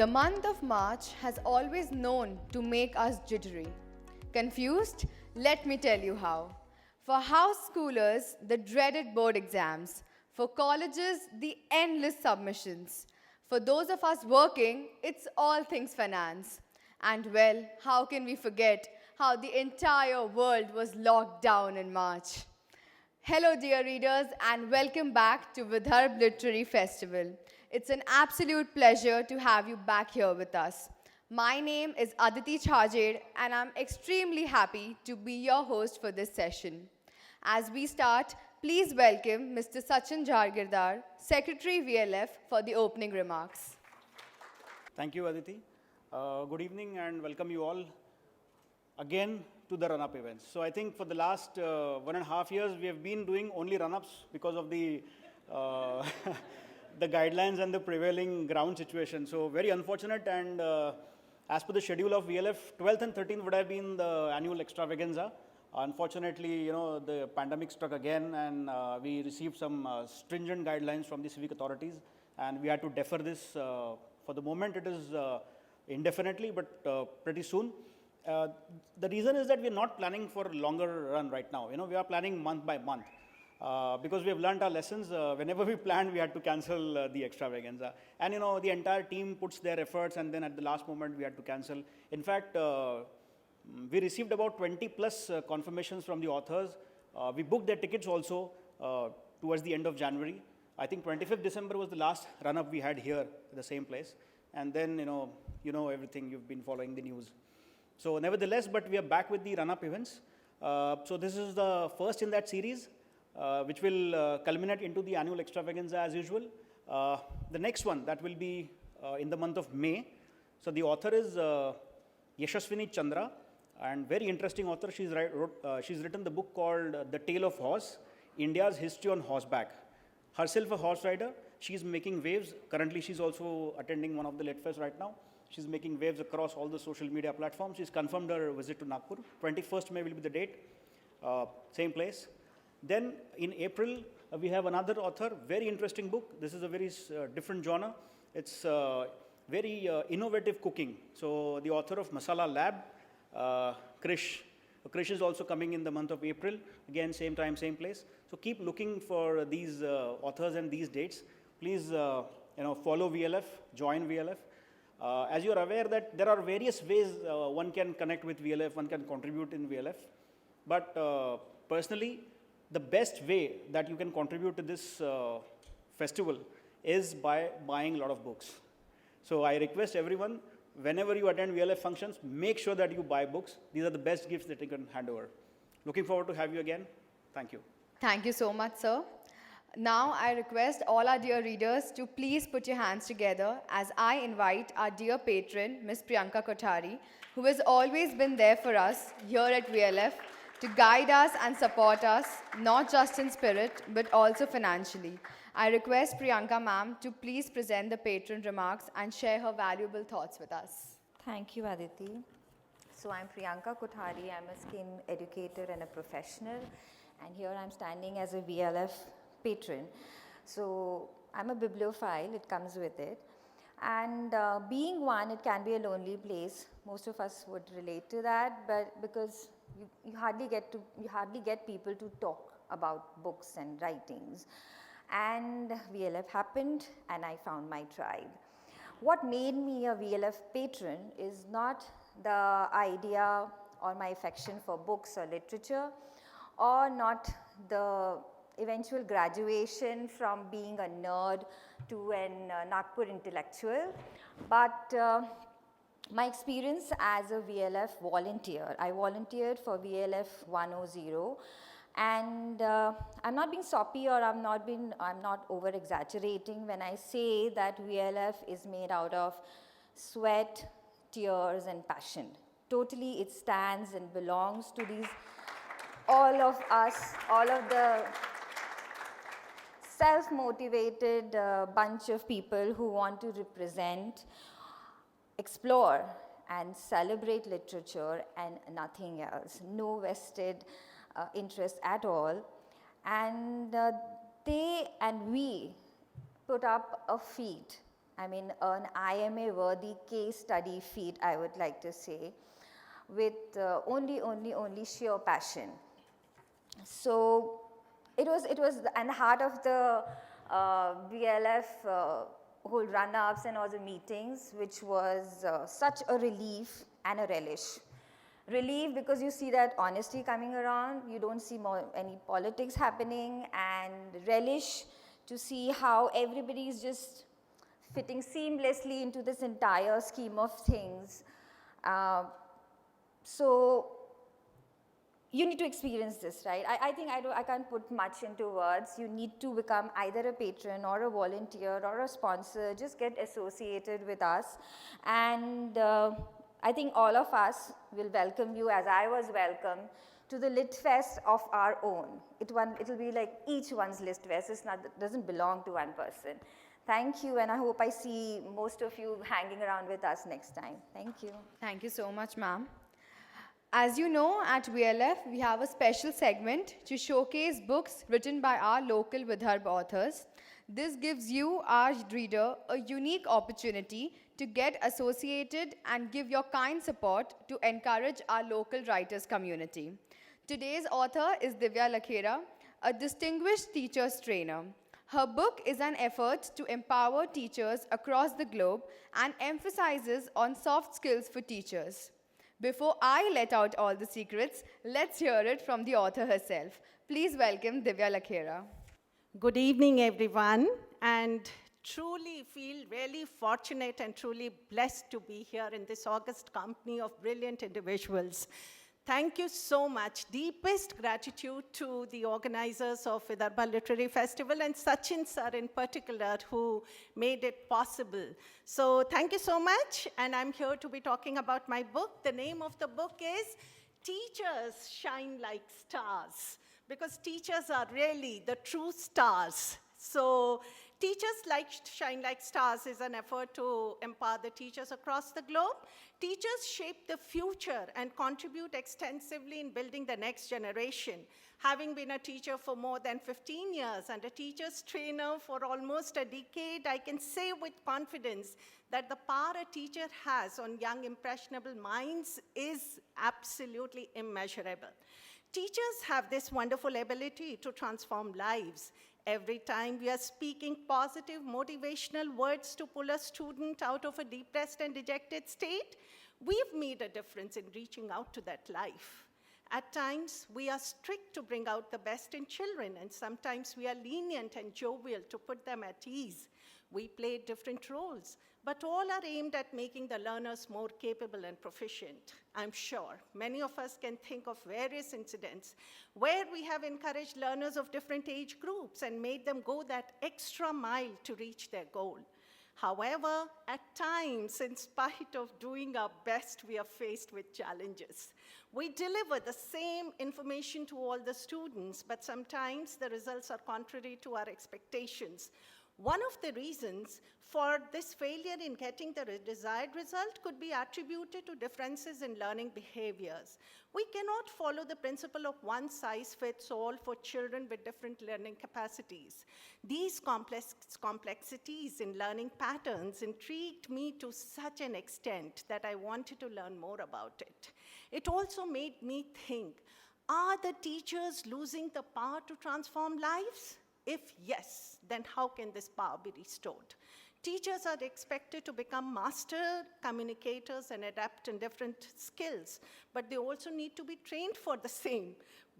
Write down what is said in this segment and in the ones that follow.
The month of March has always known to make us jittery. Confused? Let me tell you how. For house schoolers, the dreaded board exams. For colleges, the endless submissions. For those of us working, it's all things finance. And well, how can we forget how the entire world was locked down in March? Hello, dear readers, and welcome back to Vidarbh Literary Festival. It's an absolute pleasure to have you back here with us. My name is Icici Bank, and I'm extremely happy to be your host for this session. As we start, please welcome Mr. Sachin Jargirdar, Secretary VLF, for the opening remarks. Thank you, Aditi. Good evening and welcome you all again to the run-up events. So I think for the last 1.5 years, we have been doing only run-ups because of the the guidelines and the prevailing ground situation. So very unfortunate, and as per the schedule of VLF, 12th and 13th would have been the annual extravaganza. Unfortunately, the pandemic struck again, and we received some stringent guidelines from the civic authorities, and we had to defer this. For the moment, it is indefinitely, but pretty soon. The reason is that we are not planning for a longer run right now. We are planning month by month because we have learned our lessons. Whenever we planned, we had to cancel the extravaganza. And, the entire team puts their efforts, and then at the last moment, we had to cancel. In fact, we received about 20 plus confirmations from the authors. We booked their tickets also towards the end of January. I think 25th December was the last run-up we had here at the same place. And then, you know everything, you've been following the news. So nevertheless, but we are back with the run-up events. So this is the first in that series, which will culminate into the annual extravaganza as usual. The next one, that will be in the month of May. So the author is Yashaswini Chandra, and very interesting author. She's written the book called The Tale of Horse, India's History on Horseback. Herself a horse rider, she's making waves. Currently, she's also attending one of the Lit Fest right now. She's making waves across all the social media platforms. She's confirmed her visit to Nagpur. 21st May will be the date, same place. Then in April, we have another author, very interesting book. This is a very different genre. It's very innovative cooking. So the author of Masala Lab, Krish. Krish is also coming in the month of April. Again, same time, same place. So keep looking for these authors and these dates. Please, follow VLF, join VLF. As you are aware that there are various ways one can connect with VLF, one can contribute in VLF. But personally, the best way that you can contribute to this festival is by buying a lot of books. So I request everyone, whenever you attend VLF functions, make sure that you buy books. These are the best gifts that you can hand over. Looking forward to have you again. Thank you. Thank you so much, sir. Now, I request all our dear readers to please put your hands together as I invite our dear patron, Ms. Priyanka Kothari, who has always been there for us here at VLF to guide us and support us, not just in spirit, but also financially. I request Priyanka ma'am to please present the patron remarks and share her valuable thoughts with us. Thank you, Aditi. So I'm Priyanka Kothari. I'm a skin educator and a professional. And here I'm standing as a VLF patron. So I'm a bibliophile, it comes with it. And being one, it can be a lonely place. Most of us would relate to that, but because you hardly get people to talk about books and writings. And VLF happened, and I found my tribe. What made me a VLF patron is not the idea or my affection for books or literature, or not the eventual graduation from being a nerd to an Nagpur intellectual, but my experience as a VLF volunteer. I volunteered for VLF 100, and I'm not being soppy, or I'm not over exaggerating when I say that VLF is made out of sweat, tears and passion. Totally it stands and belongs to these, all of us, all of the self-motivated bunch of people who want to represent, explore and celebrate literature and nothing else. No vested interest at all. And they and we put up a feat I mean, an IMA-worthy case study feat, I would like to say, with only sheer passion. So it was and the heart of the VLF whole run-ups and all the meetings, which was such a relief and a relish. Relief because you see that honesty coming around, you don't see any politics happening, and relish to see how everybody is just fitting seamlessly into this entire scheme of things. So you need to experience this, right? I think I can't put much into words. You need to become either a patron or a volunteer or a sponsor. Just get associated with us. And I think all of us will welcome you, as I was welcomed, to the Lit Fest of our own. It'll be like each one's Lit Fest. It doesn't belong to one person. Thank you, and I hope I see most of you hanging around with us next time. Thank you. Thank you so much, ma'am. As you know, at VLF, we have a special segment to showcase books written by our local Vidarbha authors. This gives you, our reader, a unique opportunity to get associated and give your kind support to encourage our local writers community. Today's author is Divya Lakera, a distinguished teacher's trainer. Her book is an effort to empower teachers across the globe and emphasizes on soft skills for teachers. Before I let out all the secrets, let's hear it from the author herself. Please welcome Divya Lakera. Good evening, everyone, and truly feel really fortunate and truly blessed to be here in this august company of brilliant individuals. Thank you so much. Deepest gratitude to the organizers of Vidarbha Literary Festival and Sachin sir in particular, who made it possible. So thank you so much, and I'm here to be talking about my book. The name of the book is Teachers Shine Like Stars, because teachers are really the true stars. So Teachers Shine Like Stars is an effort to empower the teachers across the globe. Teachers shape the future and contribute extensively in building the next generation. Having been a teacher for more than 15 years and a teacher's trainer for almost a decade, I can say with confidence that the power a teacher has on young, impressionable minds is absolutely immeasurable. Teachers have this wonderful ability to transform lives. Every time we are speaking positive, motivational words to pull a student out of a depressed and dejected state, we've made a difference in reaching out to that life. At times, we are strict to bring out the best in children, and sometimes we are lenient and jovial to put them at ease. We play different roles, but all are aimed at making the learners more capable and proficient. I'm sure many of us can think of various incidents where we have encouraged learners of different age groups and made them go that extra mile to reach their goal. However, at times, in spite of doing our best, we are faced with challenges. We deliver the same information to all the students, but sometimes the results are contrary to our expectations. One of the reasons for this failure in getting the desired result could be attributed to differences in learning behaviors. We cannot follow the principle of one size fits all for children with different learning capacities. These complexities in learning patterns intrigued me to such an extent that I wanted to learn more about it. It also made me think, are the teachers losing the power to transform lives? If yes, then how can this power be restored? Teachers are expected to become master communicators and adapt in different skills, but they also need to be trained for the same.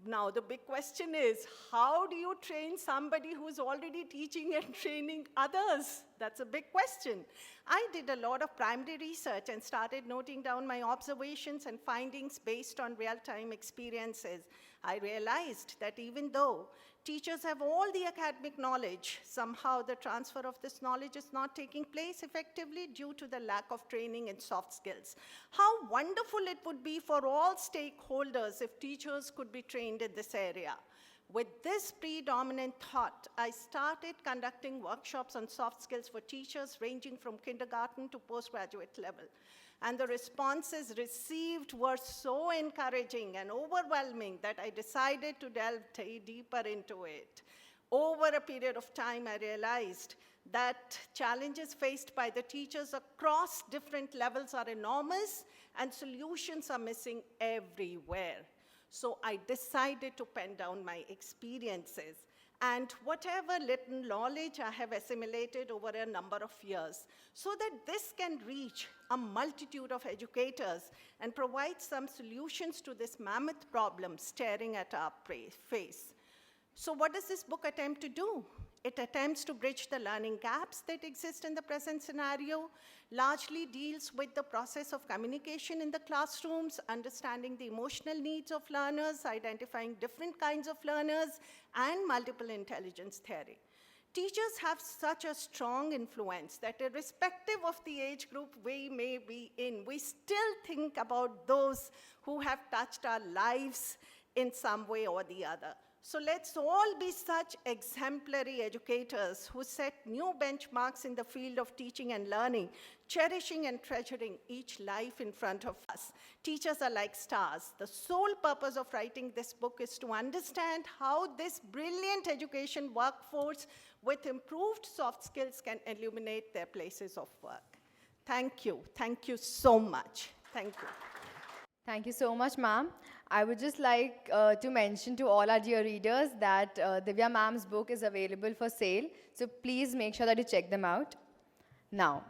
Now, the big question is, how do you train somebody who's already teaching and training others? That's a big question. I did a lot of primary research and started noting down my observations and findings based on real-time experiences. I realized that even though teachers have all the academic knowledge, somehow the transfer of this knowledge is not taking place effectively due to the lack of training in soft skills. How wonderful it would be for all stakeholders if teachers could be trained in this area. With this predominant thought, I started conducting workshops on soft skills for teachers ranging from kindergarten to postgraduate level. And the responses received were so encouraging and overwhelming that I decided to delve deeper into it. over a period of time, I realized that challenges faced by the teachers across different levels are enormous and solutions are missing everywhere. So I decided to pen down my experiences and whatever little knowledge I have assimilated over a number of years, so that this can reach a multitude of educators and provide some solutions to this mammoth problem staring at our face. So what does this book attempt to do? It attempts to bridge the learning gaps that exist in the present scenario, largely deals with the process of communication in the classrooms, understanding the emotional needs of learners, identifying different kinds of learners, and multiple intelligence theory. Teachers have such a strong influence that irrespective of the age group we may be in, we still think about those who have touched our lives in some way or the other. So let's all be such exemplary educators who set new benchmarks in the field of teaching and learning, cherishing and treasuring each life in front of us. Teachers are like stars. The sole purpose of writing this book is to understand how this brilliant education workforce with improved soft skills can illuminate their places of work. Thank you. Thank you so much. Thank you. Thank you so much, ma'am. I would just like to mention to all our dear readers that Divya ma'am's book is available for sale, so please make sure that you check them out. Now,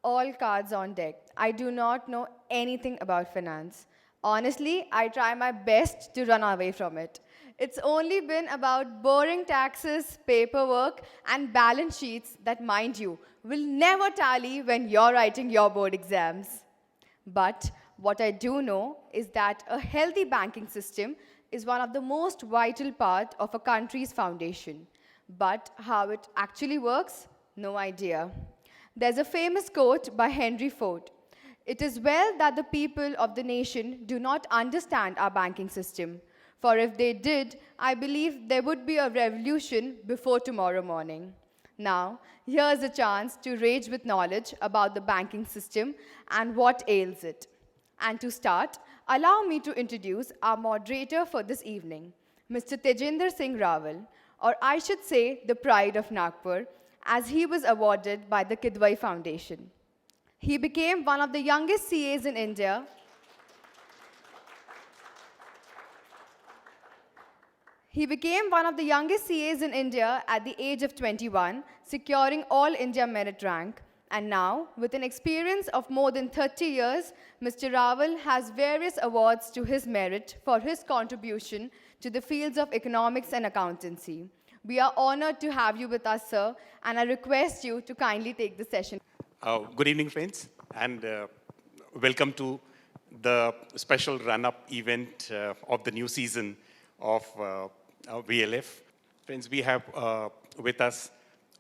all cards on deck. I do not know anything about finance. Honestly, I try my best to run away from it. It's only been about boring taxes, paperwork, and balance sheets that, mind you, will never tally when you're writing your board exams. But what I do know is that a healthy banking system is one of the most vital part of a country's foundation. But how it actually works, no idea. There's a famous quote by Henry Ford. It is well that the people of the nation do not understand our banking system. For if they did, I believe there would be a revolution before tomorrow morning. Now, here's a chance to rage with knowledge about the banking system and what ails it. And to start, allow me to introduce our moderator for this evening, Mr. Tejinder Singh Rawal, or I should say the pride of Nagpur, as he was awarded by the Kidwai Foundation. He became one of the youngest CAs in India. He became one of the youngest CAs in India at the age of 21, securing All India Merit Rank. And now, with an experience of more than 30 years, Mr. Rawal has various awards to his merit for his contribution to the fields of economics and accountancy. We are honored to have you with us, sir, and I request you to kindly take the session. Good evening, friends, and welcome to the special run-up event of the new season of VLF. Friends, we have with us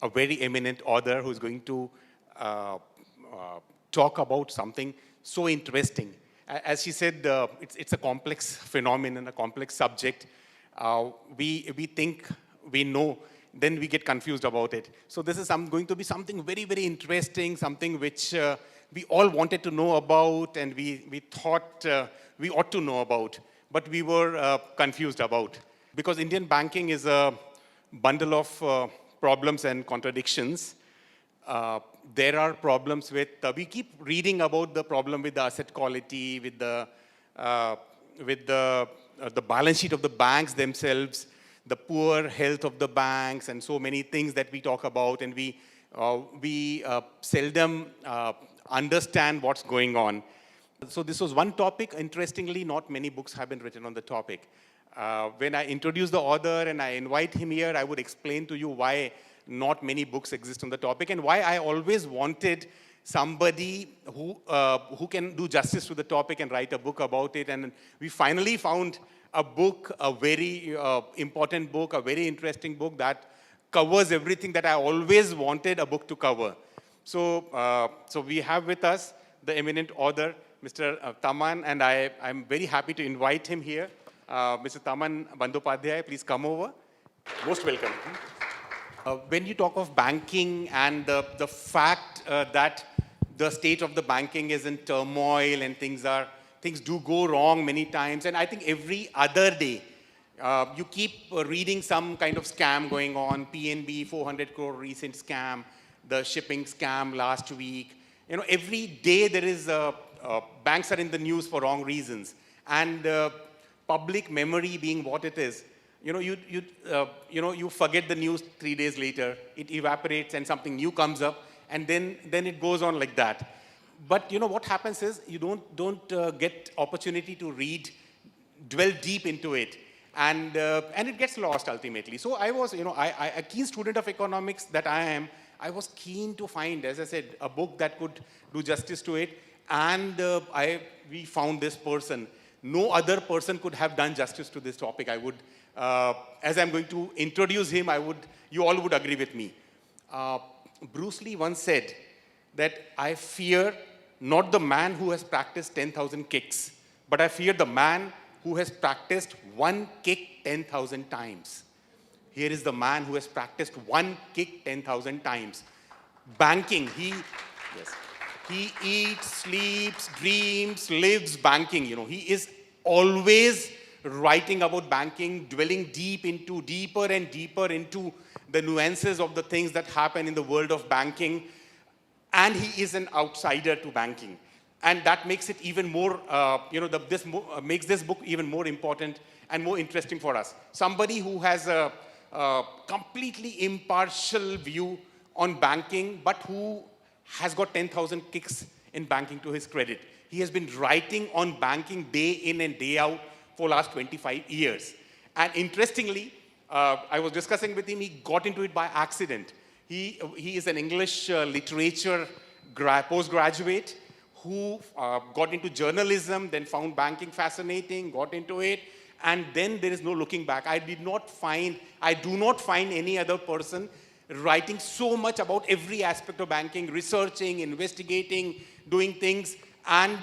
a very eminent author who's going to talk about something so interesting. As she said, it's a complex phenomenon, a complex subject. We think we know, then we get confused about it. So this is going to be something very, very interesting, something which we all wanted to know about, and we thought we ought to know about, but we were confused about. Because Indian banking is a bundle of problems and contradictions. There are problems with, we keep reading about the problem with the asset quality, with the balance sheet of the banks themselves, the poor health of the banks, and so many things that we talk about, and we seldom understand what's going on. So this was one topic. Interestingly, not many books have been written on the topic. When I introduce the author and I invite him here, I would explain to you why not many books exist on the topic, and why I always wanted somebody who can do justice to the topic and write a book about it. And we finally found a book, a very important book, a very interesting book that covers everything that I always wanted a book to cover. So, so we have with us the eminent author, Mr. Tamal, and I'm very happy to invite him here. Mr. Tamal Bandyopadhyay, please come over. Most welcome. When you talk of banking and the fact that the state of the banking is in turmoil and things do go wrong many times, and I think every other day You keep reading some kind of scam going on, PNB, 400 crore recent scam, the shipping scam last week. Every day there is, banks are in the news for wrong reasons. And public memory being what it is, you forget the news 3 days later, it evaporates and something new comes up, and then it goes on like that. But what happens is you don't get opportunity to read, dwell deep into it, and it gets lost ultimately. So I was, a keen student of economics that I am. I was keen to find, as I said, a book that could do justice to it, and we found this person. No other person could have done justice to this topic. I would, as I'm going to introduce him, you all would agree with me. Bruce Lee once said that I fear not the man who has practiced 10,000 kicks, but I fear the man who has practiced one kick 10,000 times. Here is the man who has practiced one kick 10,000 times. Banking, he eats, sleeps, dreams, lives banking. He is always writing about banking, dwelling deeper and deeper into the nuances of the things that happen in the world of banking. And he is an outsider to banking. And that makes it even more, makes this book even more important and more interesting for us. Somebody who has a completely impartial view on banking, but who has got 10,000 kicks in banking to his credit. He has been writing on banking day in and day out for the last 25 years. And interestingly, I was discussing with him, he got into it by accident. He is an English literature postgraduate who got into journalism, then found banking fascinating, got into it, and then there is no looking back. I do not find any other person writing so much about every aspect of banking, researching, investigating, doing things, and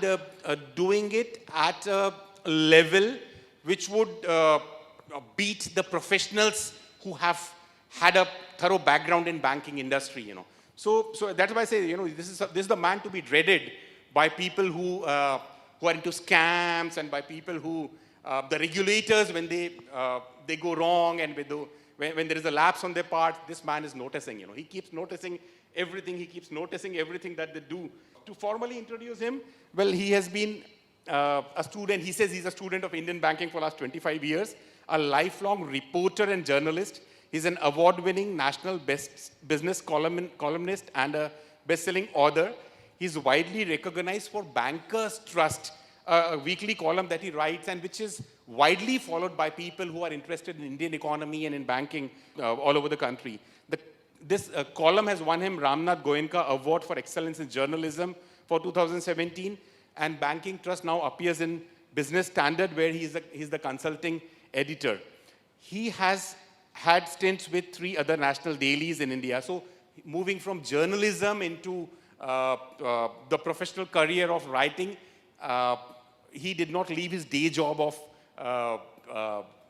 doing it at a level which would beat the professionals who have had a thorough background in banking industry. So that's why I say, this is the man to be dreaded by people who are into scams, and by people who the regulators, when they go wrong, and when there is a lapse on their part, this man is noticing. He keeps noticing everything. He keeps noticing everything that they do. To formally introduce him, well, he has been a student. He says he's a student of Indian banking for the last 25 years, a lifelong reporter and journalist. He's an award-winning national business columnist and a best-selling author. He's widely recognized for Bankers Trust, a weekly column that he writes, and which is widely followed by people who are interested in Indian economy and in banking all over the country. This column has won him Ramnath Goenka Award for Excellence in Journalism for 2017, and Banking Trust now appears in Business Standard, where he's the consulting editor. He has had stints with 3 other national dailies in India. So moving from journalism into the professional career of writing, he did not leave his day job of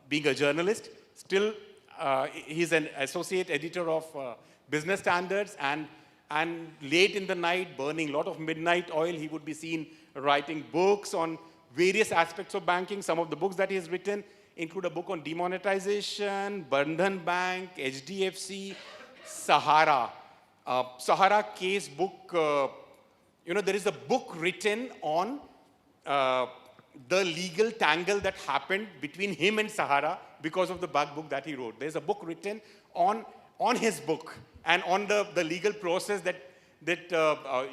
being a journalist. Still, he's an associate editor of Business Standards, and late in the night, burning a lot of midnight oil, he would be seen writing books on various aspects of banking. Some of the books that he has written include a book on demonetization, Bandhan Bank, HDFC, Sahara. Sahara case book, there is a book written on the legal tangle that happened between him and Sahara because of the bug book that he wrote. There's a book written on his book and on the legal process that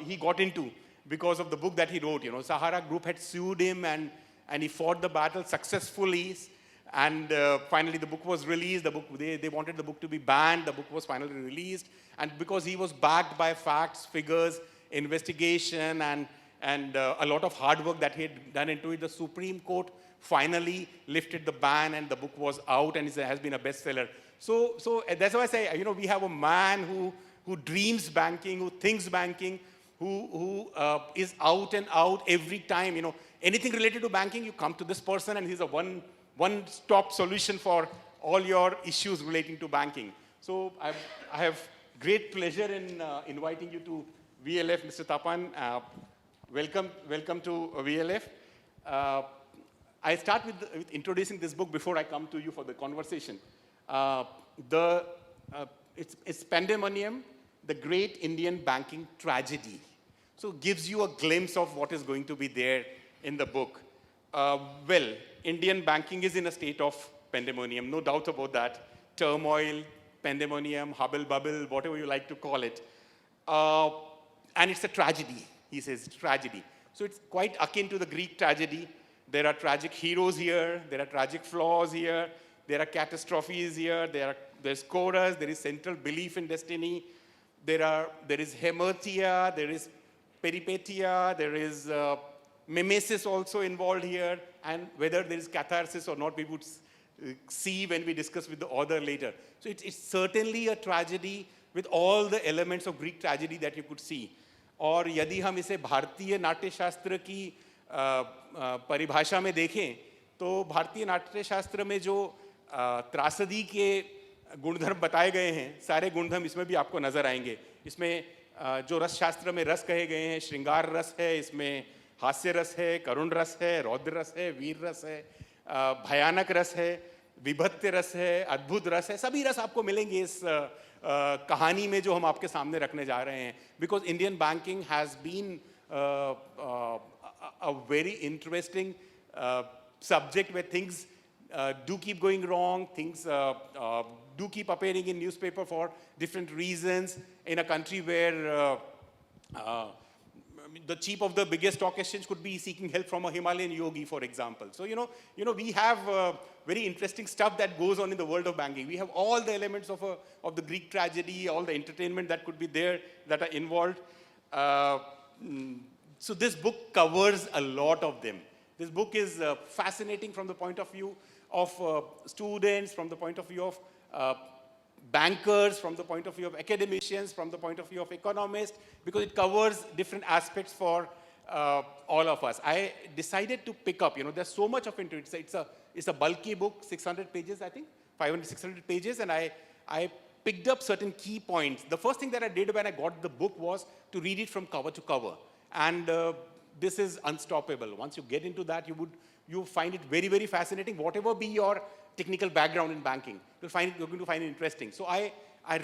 he got into because of the book that he wrote. Sahara Group had sued him, and he fought the battle successfully. And finally, the book was released. They wanted the book to be banned. The book was finally released. And because he was backed by facts, figures, investigation, and a lot of hard work that he had done into it, the Supreme Court finally lifted the ban, and the book was out, and it has been a bestseller. So that's why I say, we have a man who dreams banking, who thinks banking, who is out and out every time. Anything related to banking, you come to this person, and he's a one-stop solution for all your issues relating to banking. So I have great pleasure in inviting you to VLF, Mr. Tapan. Welcome to VLF. I start with introducing this book before I come to you for the conversation. It's Pandemonium, the Great Indian Banking Tragedy. So it gives you a glimpse of what is going to be there in the book. Well, Indian banking is in a state of pandemonium, no doubt about that. Turmoil, pandemonium, hubble bubble, whatever you like to call it. And it's a tragedy, he says, tragedy. So it's quite akin to the Greek tragedy. There are tragic heroes here, there are tragic flaws here, there are catastrophes here, there's chorus, there is central belief in destiny, there is hamartia, there is peripetia, there is mimesis also involved here, and whether there is catharsis or not, we would see when we discuss with the author later. So it's certainly a tragedy with all the elements of Greek tragedy that you could see. और यदि हम इसे भारतीय नाट्य शास्त्र की परिभाषा में देखें, तो भारतीय नाट्य शास्त्र में जो त्रासदी के गुणधर्म बताए गए हैं, सारे गुणधर्म इसमें भी आपको नजर आएंगे. इसमें जो रस शास्त्र में रस कहे गए हैं, श्रृंगार रस है, इसमें हास्य रस है, करुण रस है, रौद्र रस है, वीर रस है, भयानक रस है, विभत्य रस है, अद्भुत रस है, सभी रस आपको मिलेंगे इस कहानी में जो हम आपके सामने रखने जा रहे हैं. Because Indian banking has been a very interesting subject where things do keep going wrong, things do keep appearing in newspaper for different reasons, in a country where the chief of the biggest stock exchange could be seeking help from a Himalayan yogi, for example. So, we have very interesting stuff that goes on in the world of banking. We have all the elements of the Greek tragedy, all the entertainment that could be there that are involved. So this book covers a lot of them. This book is fascinating from the point of view of students, from the point of view of bankers, from the point of view of academicians, from the point of view of economists, because it covers different aspects for all of us. I decided to pick up, there's so much of it. It's a bulky book, 600 pages, I think, 500, 600 pages, and I picked up certain key points. The first thing that I did when I got the book was to read it from cover to cover. And this is unstoppable. Once you get into that, you find it very, very fascinating. Whatever be your technical background in banking, you're going to find it interesting. So I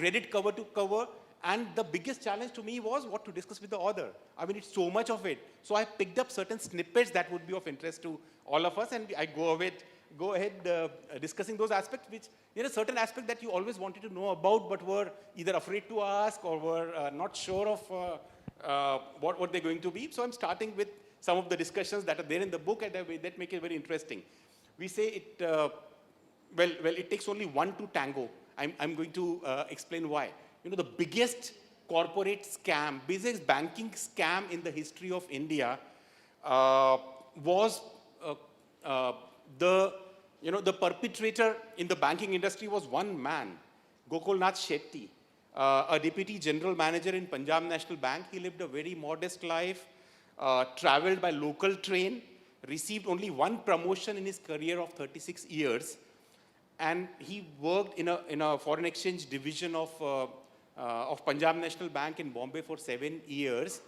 read it cover to cover, and the biggest challenge to me was what to discuss with the author. I mean, it's so much of it. So I picked up certain snippets that would be of interest to all of us, and I go ahead discussing those aspects, which there are certain aspects that you always wanted to know about, but were either afraid to ask or were not sure of what they're going to be. So I'm starting with some of the discussions that are there in the book and that make it very interesting. We say it, it takes only one to tango. I'm going to explain why. The biggest corporate scam, biggest banking scam in the history of India was the perpetrator in the banking industry was one man, Gokulnath Shetty. A deputy general manager in Punjab National Bank. He lived a very modest life, traveled by local train, received only one promotion in his career of 36 years, and he worked in a foreign exchange division of Punjab National Bank in Bombay for 7 years.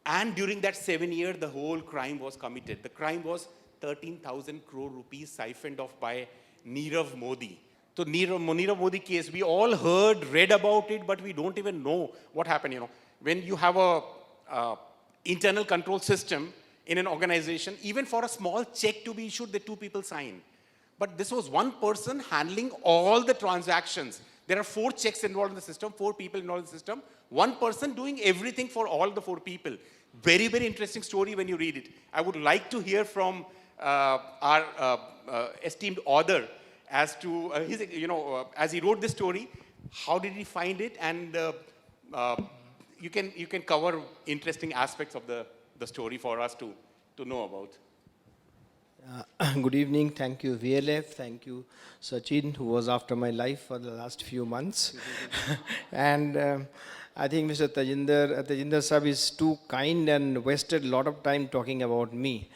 And during that 7 years, the whole crime was committed. The crime was 13,000 crore rupees siphoned off by Nirav Modi. So Nirav Modi case, we all read about it, but we don't even know what happened. When you have a internal control system in an organization, even for a small check to be issued, the two people sign. But this was one person handling all the transactions. There are 4 checks involved in the system, 4 people involved in the system, one person doing everything for all the 4 people. Very, very interesting story when you read it. I would like to hear from our esteemed author as to as he wrote this story, how did he find it, and you can cover interesting aspects of the story for us to know about. Good evening. Thank you, VLF. Thank you, Sachin, who was after my life for the last few months. And I think Mr. Tajinder Sahab is too kind and wasted a lot of time talking about me.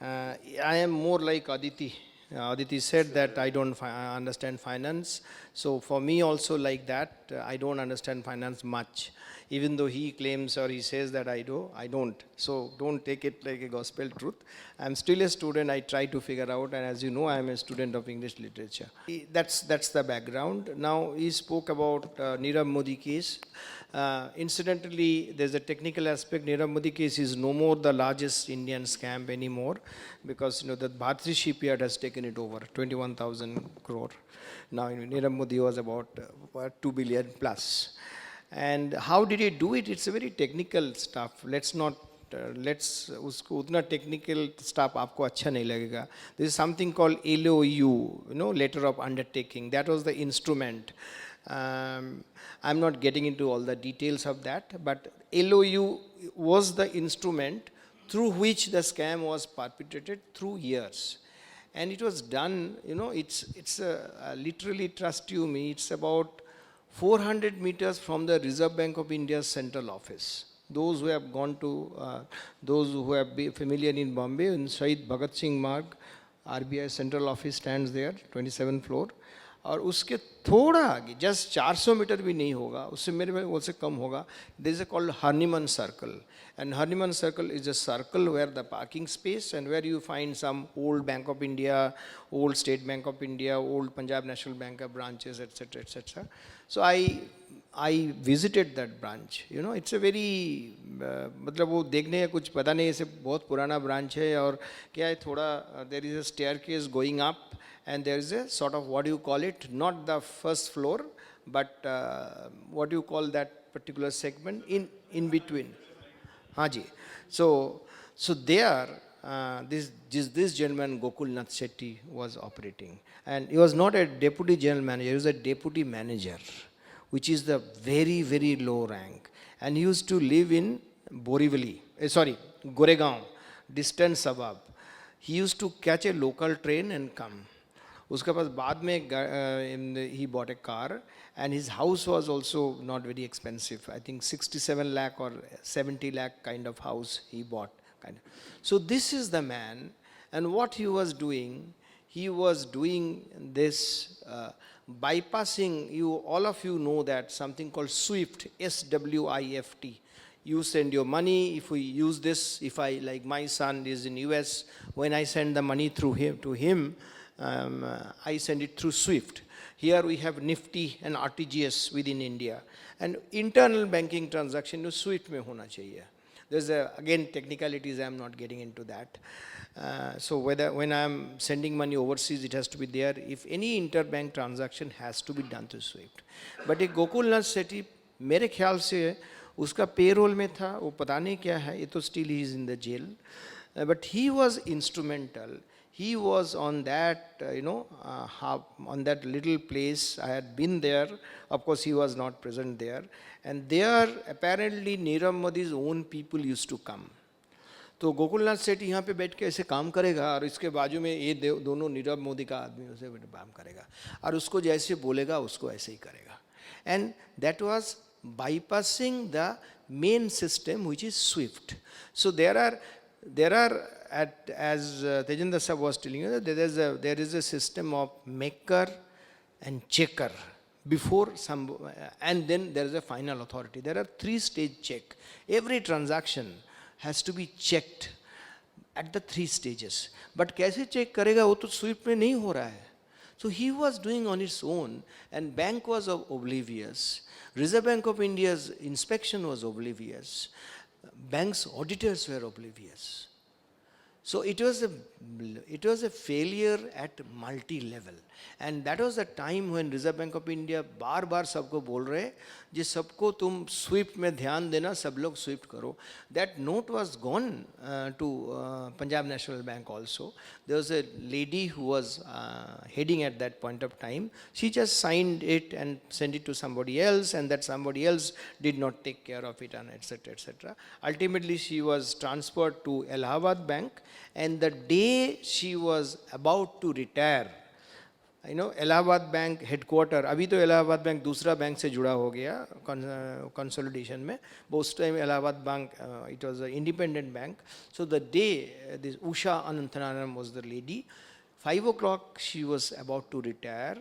I am more like Aditi. Aditi said that I don't understand finance. So for me also like that. I don't understand finance much. Even though he claims or he says that I do, I don't. So don't take it like a gospel truth. I'm still a student. I try to figure out, and as you know, I'm a student of English literature. That's the background. Now he spoke about Nirav Modi case. Incidentally, there's a technical aspect. Nirav Modi case is no more the largest Indian scam anymore, because the Bharti shipyard has taken it over, 21,000 crore. Now Nirav Modi was about 2 billion plus. And how did he do it? It's a very technical stuff. Let's उसको उतना technical stuff आपको अच्छा नहीं लगेगा. There is something called LOU, letter of undertaking. That was the instrument. I'm not getting into all the details of that, but LOU was the instrument through which the scam was perpetrated through years. And it was done, it's literally, trust you me, it's about 400 meters from the Reserve Bank of India's central office. Those who have gone to, those who have been familiar in Bombay, in Shahid Bhagat Singh Marg, RBI central office stands there, 27th floor. और उसके थोड़ा आगे, just 400 metre भी नहीं होगा, उससे मेरे में वो से कम होगा. There is a called Harniman Circle, and Harniman Circle is a circle where the parking space and where you find some old Bank of India, old State Bank of India, old Punjab National Bank branches, etc., etc. So I visited that branch. It's a very मतलब वो देखने का कुछ पता नहीं, ऐसे बहुत पुराना branch है और क्या है थोड़ा there is a staircase going up. And there is a sort of, what do you call it, not the first floor, but what do you call that particular segment in between. Haji. So there, this gentleman, Gokul Nath Shetty, was operating. And he was not a deputy general manager, he was a deputy manager, which is the very, very low rank. And he used to live in Goregaon, distant suburb. He used to catch a local train and come. उसके पास बाद में he bought a car, and his house was also not very expensive. I think 67 lakh or 70 lakh kind of house he bought. So this is the man, and what he was doing this bypassing, all of you know that something called SWIFT, SWIFT. You send your money, if we use this, like my son is in US, when I send the money to him, I send it through SWIFT. Here we have Nifty and RTGS within India. And internal banking transaction SWIFT mein hona chahiye. There's again technicalities, I'm not getting into that. So when I'm sending money overseas, it has to be there. If any interbank transaction has to be done through SWIFT. But a Gokul Nath Shetty, मेरे ख्याल से उसका payroll में था, वो पता नहीं क्या है, ये तो still he is in the jail. But he was instrumental. He was on that, on that little place. I had been there. Of course, he was not present there. And there, apparently, Nirav Modi's own people used to come. तो गोकुलनाथ सेठी यहाँ पे बैठ के ऐसे काम करेगा और इसके बाजू में ये दोनों नीरव मोदी का आदमी उसे काम करेगा और उसको जैसे बोलेगा उसको ऐसे ही करेगा. And that was bypassing the main system, which is SWIFT. So there are as Tejinder Sahab was telling you, there is a system of maker and checker before some, and then there is a final authority. There are 3-stage check. Every transaction has to be checked at the 3 stages. But कैसे check करेगा वो तो SWIFT में नहीं हो रहा है. So he was doing on its own, and bank was oblivious. Reserve Bank of India's inspection was oblivious. Bank's auditors were oblivious. So it was a failure at multi-level. And that was the time when Reserve Bank of India बार-बार सबको बोल रहे जी सबको तुम SWIFT में ध्यान देना, सब लोग SWIFT करो. That note was gone to Punjab National Bank also. There was a lady who was heading at that point of time. She just signed it and sent it to somebody else, and that somebody else did not take care of it, and etc., etc. Ultimately, she was transferred to Allahabad Bank, and the day she was about to retire, Allahabad Bank headquarter, अभी तो Allahabad Bank दूसरा bank से जुड़ा हो गया consolidation में. Both time Allahabad Bank, it was an independent bank. So the day this Usha Ananthananam was the lady, 5 o'clock she was about to retire.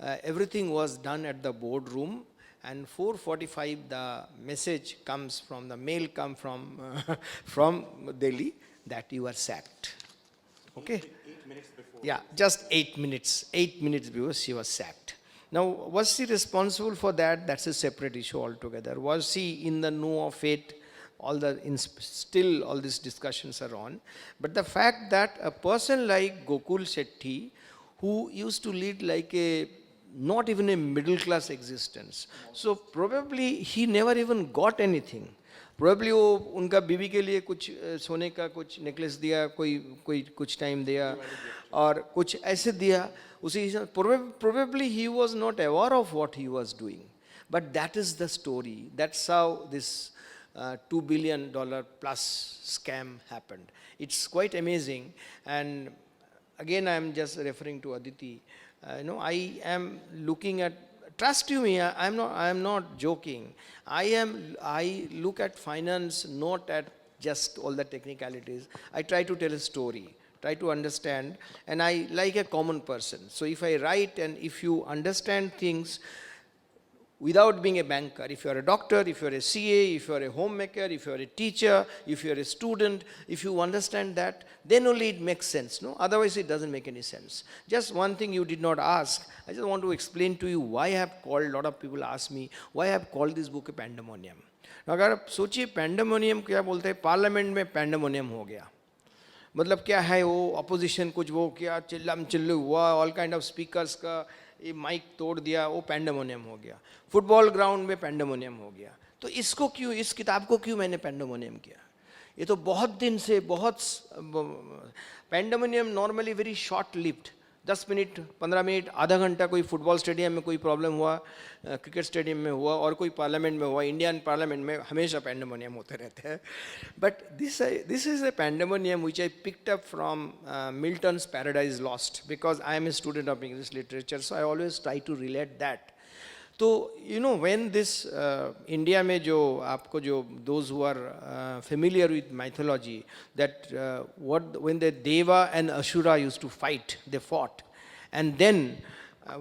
Everything was done at the boardroom, and 4:45 the message comes from, the mail come from, from Delhi that you are sacked. Okay? 8 minutes before. Yeah, just 8 minutes. 8 minutes before she was sacked. Now, was she responsible for that? That's a separate issue altogether. Was she in the know of it? Still all these discussions are on. But the fact that a person like Gokul Shetty, who used to lead like a, not even a middle class existence, so probably he never even got anything. Probably वो उनका बीवी के लिए कुछ सोने का कुछ necklace दिया, कोई कुछ टाइम दिया और कुछ ऐसे दिया उसी probably he was not aware of what he was doing, but that is the story. That's how this $2 billion plus scam happened. It's quite amazing. And again, I am just referring to Aditi. I am looking at, trust you me, I am not joking. I look at finance not at just all the technicalities. I try to tell a story, try to understand, and I like a common person. So if I write and if you understand things without being a banker, if you are a doctor, if you are a CA, if you are a homemaker, if you are a teacher, if you are a student, if you understand that, then only it makes sense, no? Otherwise it doesn't make any sense. Just one thing you did not ask, I just want to explain to you why I have called, a lot of people ask me, why I have called this book a pandemonium. Now, अगर आप सोचिए pandemonium क्या बोलते हैं, parliament में pandemonium हो गया. मतलब क्या है वो अपोजिशन कुछ वो क्या चिल्लम चिल्लू हुआ, ऑल काइंड ऑफ स्पीकर्स का ये माइक तोड़ दिया, वो पैंडेमोनियम हो गया. फुटबॉल ग्राउंड में पैंडेमोनियम हो गया. तो इसको क्यों, इस किताब को क्यों मैंने पैंडेमोनियम किया? ये तो बहुत दिन से बहुत pandemonium normally very short lived, 10 minute 15 minute आधा घंटा कोई फुटबॉल स्टेडियम में कोई प्रॉब्लम हुआ, क्रिकेट स्टेडियम में हुआ और कोई पार्लियामेंट में हुआ, इंडियन पार्लियामेंट में हमेशा पैंडेमोनियम होते रहते हैं. But this is a pandemonium which I picked up from Milton's Paradise Lost, because I am a student of English literature, so I always try to relate that. तो when this India में जो आपको जो those who are familiar with mythology, that when the deva and asura used to fight, they fought, and then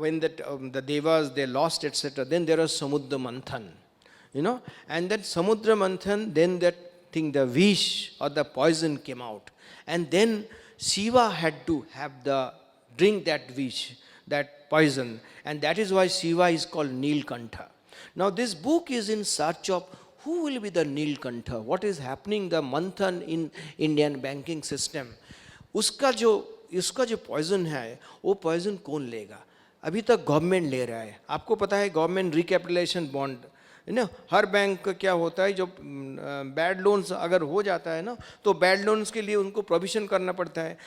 when the devas they lost, etc., then there was samudra manthan, and that samudra manthan, then that thing, the vish or the poison came out, and then Shiva had to drink that vish, that poison, and that is why Shiva is called Neelkantha. Now this book is in search of who will be the Neelkantha, what is happening, the manthan in Indian banking system. उसका जो poison है वो poison कौन लेगा? अभी तक government ले रहा है. आपको पता है गवर्नमेंट रिकैपिटलाइजेशन बॉन्ड, हर बैंक का क्या होता है, जो बैड लोन्स अगर हो जाता है ना, तो बैड लोन्स के लिए उनको प्रोविजन करना पड़ता है.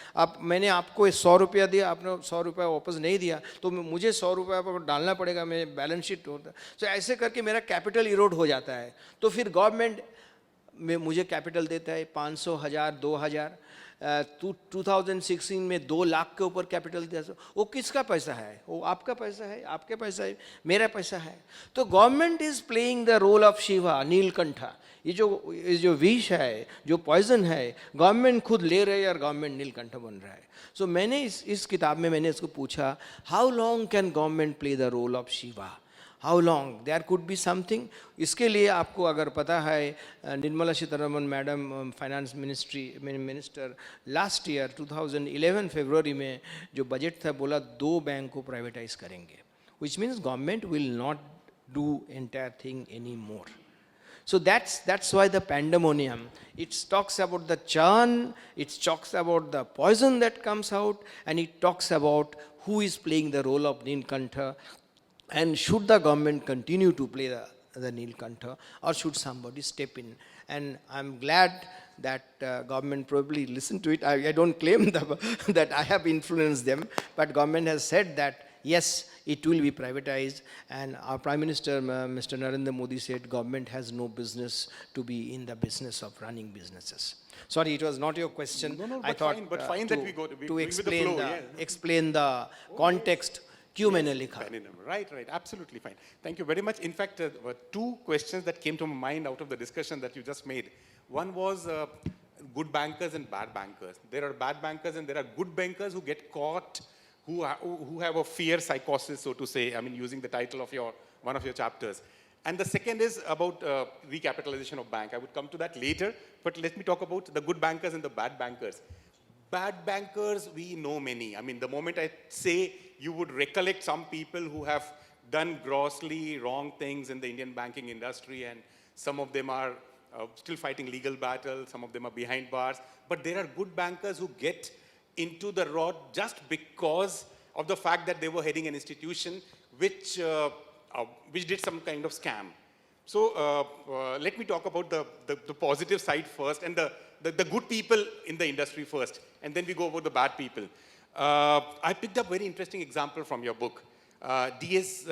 मैंने आपको 100 रुपया दिया, आपने 100 रुपया वापस नहीं दिया, तो मुझे 100 रुपया डालना पड़ेगा, मेरे बैलेंस शीट होता है. तो ऐसे करके मेरा कैपिटल इरोड हो जाता है. तो फिर गवर्नमेंट में मुझे कैपिटल देता है 500, 1000, 2000. 2016 में 2 लाख के ऊपर कैपिटल दिया. वो किसका पैसा है? वो आपका पैसा है, आपके पैसा है, मेरा पैसा है. तो government is playing the role of Shiva, Neelkantha. ये जो विष है, जो पॉइजन है, गवर्नमेंट खुद ले रहे है और गवर्नमेंट नीलकंठा बन रहा है. सो मैंने इस किताब में मैंने इसको पूछा, how long can government play the role of Shiva? How long? There could be something. इसके लिए आपको अगर पता है, Nirmala Sitharaman madam finance minister last year 2011 फरवरी में जो बजट था, बोला 2 बैंक को प्राइवेटाइज करेंगे, which means government will not do entire thing anymore. So that's why the pandemonium, it talks about the churn, it talks about the poison that comes out, and it talks about who is playing the role of Neelkantha. And should the government continue to play the Neelkantha, or should somebody step in? And I'm glad that government probably listened to it. I don't claim that I have influenced them, but government has said that yes, it will be privatized. And our Prime Minister, Mr. Narendra Modi, said government has no business to be in the business of running businesses. Sorry, it was not your question. No, I thought fine that we go to explain the context. क्यों मैंने लिखा? Right, absolutely fine. Thank you very much. In fact, there were 2 questions that came to my mind out of the discussion that you just made. One was good bankers and bad bankers. There are bad bankers and there are good bankers who get caught, who have a fear psychosis, so to say, I mean, using the title of one of your chapters. And the second is about recapitalization of bank. I would come to that later, but let me talk about the good bankers and the bad bankers. Bad bankers, we know many. I mean, the moment I say, you would recollect some people who have done grossly wrong things in the Indian banking industry, and some of them are still fighting legal battles, some of them are behind bars. But there are good bankers who get into the rod just because of the fact that they were heading an institution which did some kind of scam. So let me talk about the positive side first, and the good people in the industry first, and then we go over the bad people. I picked up very interesting example from your book. DS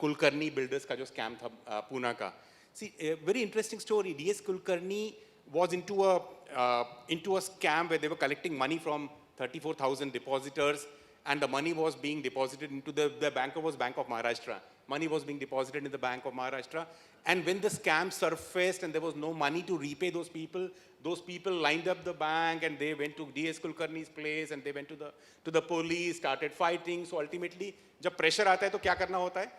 Kulkarni builders ka jo scam tha Pune ka. See, a very interesting story. DS Kulkarni was into a scam where they were collecting money from 34,000 depositors, and the money was being deposited into the banker was Bank of Maharashtra. Money was being deposited in the Bank of Maharashtra. And when the scam surfaced and there was no money to repay those people lined up the bank, and they went to DS Kulkarni's place, and they went to the police, started fighting. So ultimately, जब pressure आता है तो क्या करना होता है?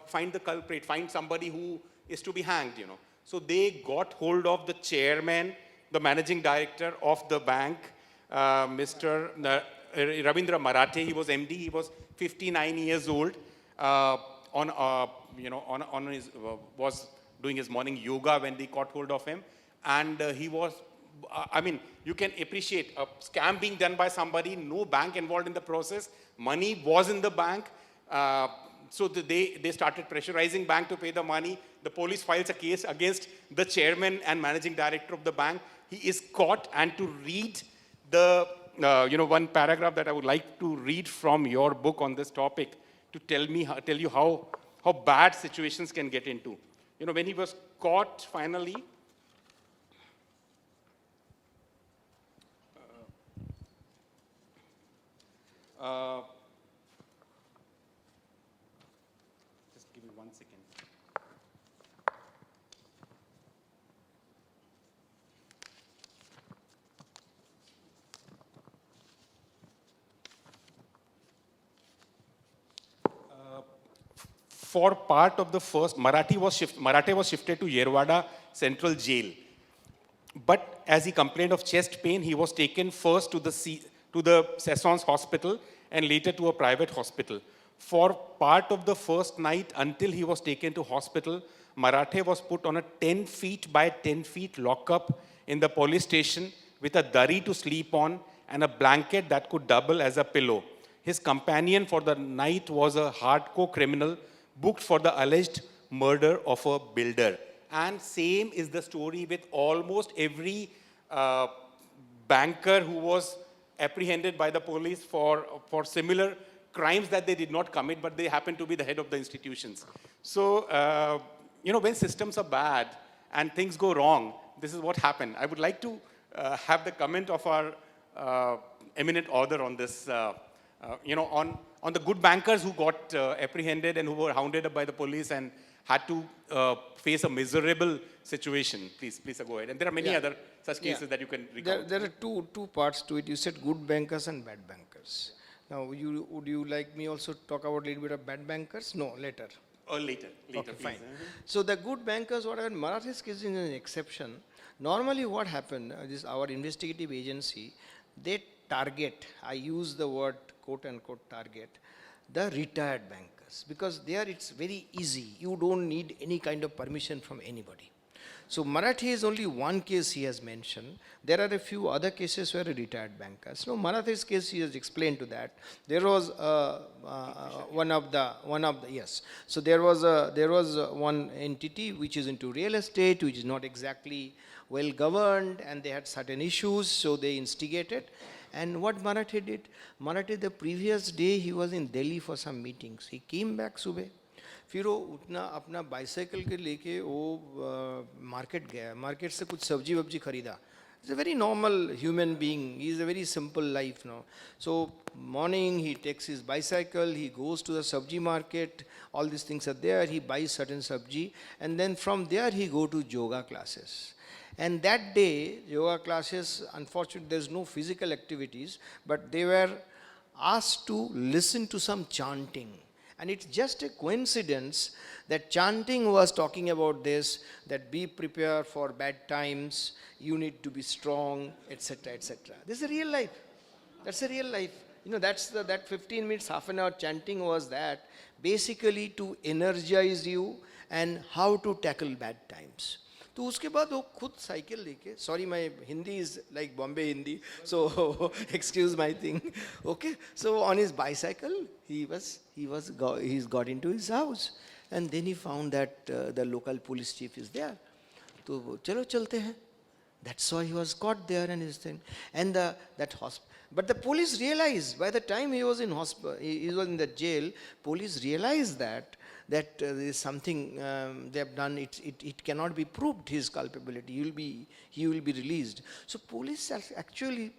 Find the culprit, find somebody who is to be hanged, you know. So they got hold of the chairman, the managing director of the bank, Mr. Ravindra Marathe. He was MD. He was 59 years old. Was doing his morning yoga when they caught hold of him, and he was. I mean, you can appreciate a scam being done by somebody. No bank involved in the process. Money was in the bank. So they started pressurizing bank to pay the money. The police files a case against the chairman and managing director of the bank. He is caught, and to read the one paragraph that I would like to read from your book on this topic to tell you how bad situations can get into. You know, when he was caught finally, just give me 1 second. For part of the first, Marathe was shifted to Yerwada Central Jail. But as he complained of chest pain, he was taken first to the Sessons Hospital and later to a private hospital. For part of the first night, until he was taken to hospital, Marathe was put on a 10 feet by 10 feet lockup in the police station with a dari to sleep on and a blanket that could double as a pillow. His companion for the night was a hardcore criminal booked for the alleged murder of a builder. And same is the story with almost every banker who was apprehended by the police for similar crimes that they did not commit, but they happen to be the head of the institutions. So, when systems are bad and things go wrong, this is what happened. I would like to have the comment of our eminent author on this, on the good bankers who got apprehended and who were hounded up by the police and had to face a miserable situation. Please go ahead. And there are many other such cases that you can recall. There are two parts to it. You said good bankers and bad bankers. Now, would you like me also to talk about a little bit of bad bankers? No, later. Later, Okay, please. fine. So the good bankers, whatever, Marathe's case is an exception. Normally what happened, our investigative agency, they target, I use the word quote unquote target, the retired bankers, because there it's very easy. You don't need any kind of permission from anybody. So Marathe is only one case he has mentioned. There are a few other cases where retired bankers. No, Marathe's case he has explained to that. There was one of the yes. So there was one entity which is into real estate, which is not exactly well governed, and they had certain issues, so they instigated. And what Marathe did? Marathe, the previous day he was in Delhi for some meetings. He came back सुबह, फिर वो उतना अपना bicycle के लेके वो market गया, market से कुछ सब्जी वब्जी खरीदा. He's a very normal human being. He is a very simple life now. So morning he takes his bicycle, he goes to the sabji market, all these things are there, he buys certain sabji, and then from there he go to yoga classes. And that day, yoga classes, unfortunately there's no physical activities, but they were asked to listen to some chanting. And it's just a coincidence that chanting was talking about this, that be prepared for bad times, you need to be strong, etc., etc. This is a real life. That's a real life. That 15 minutes, half an hour chanting was that basically to energize you and how to tackle bad times. तो उसके बाद वो खुद cycle लेके, sorry my Hindi is like Bombay Hindi, so excuse my thing, okay, so on his bicycle he's got into his house, and then he found that the local police chief is there. तो चलो चलते हैं. That's why he was caught there and his thing. And but the police realized by the time he was in hospital, he was in the jail, police realized that there is something they have done, it cannot be proved his culpability, he will be released. So police actually,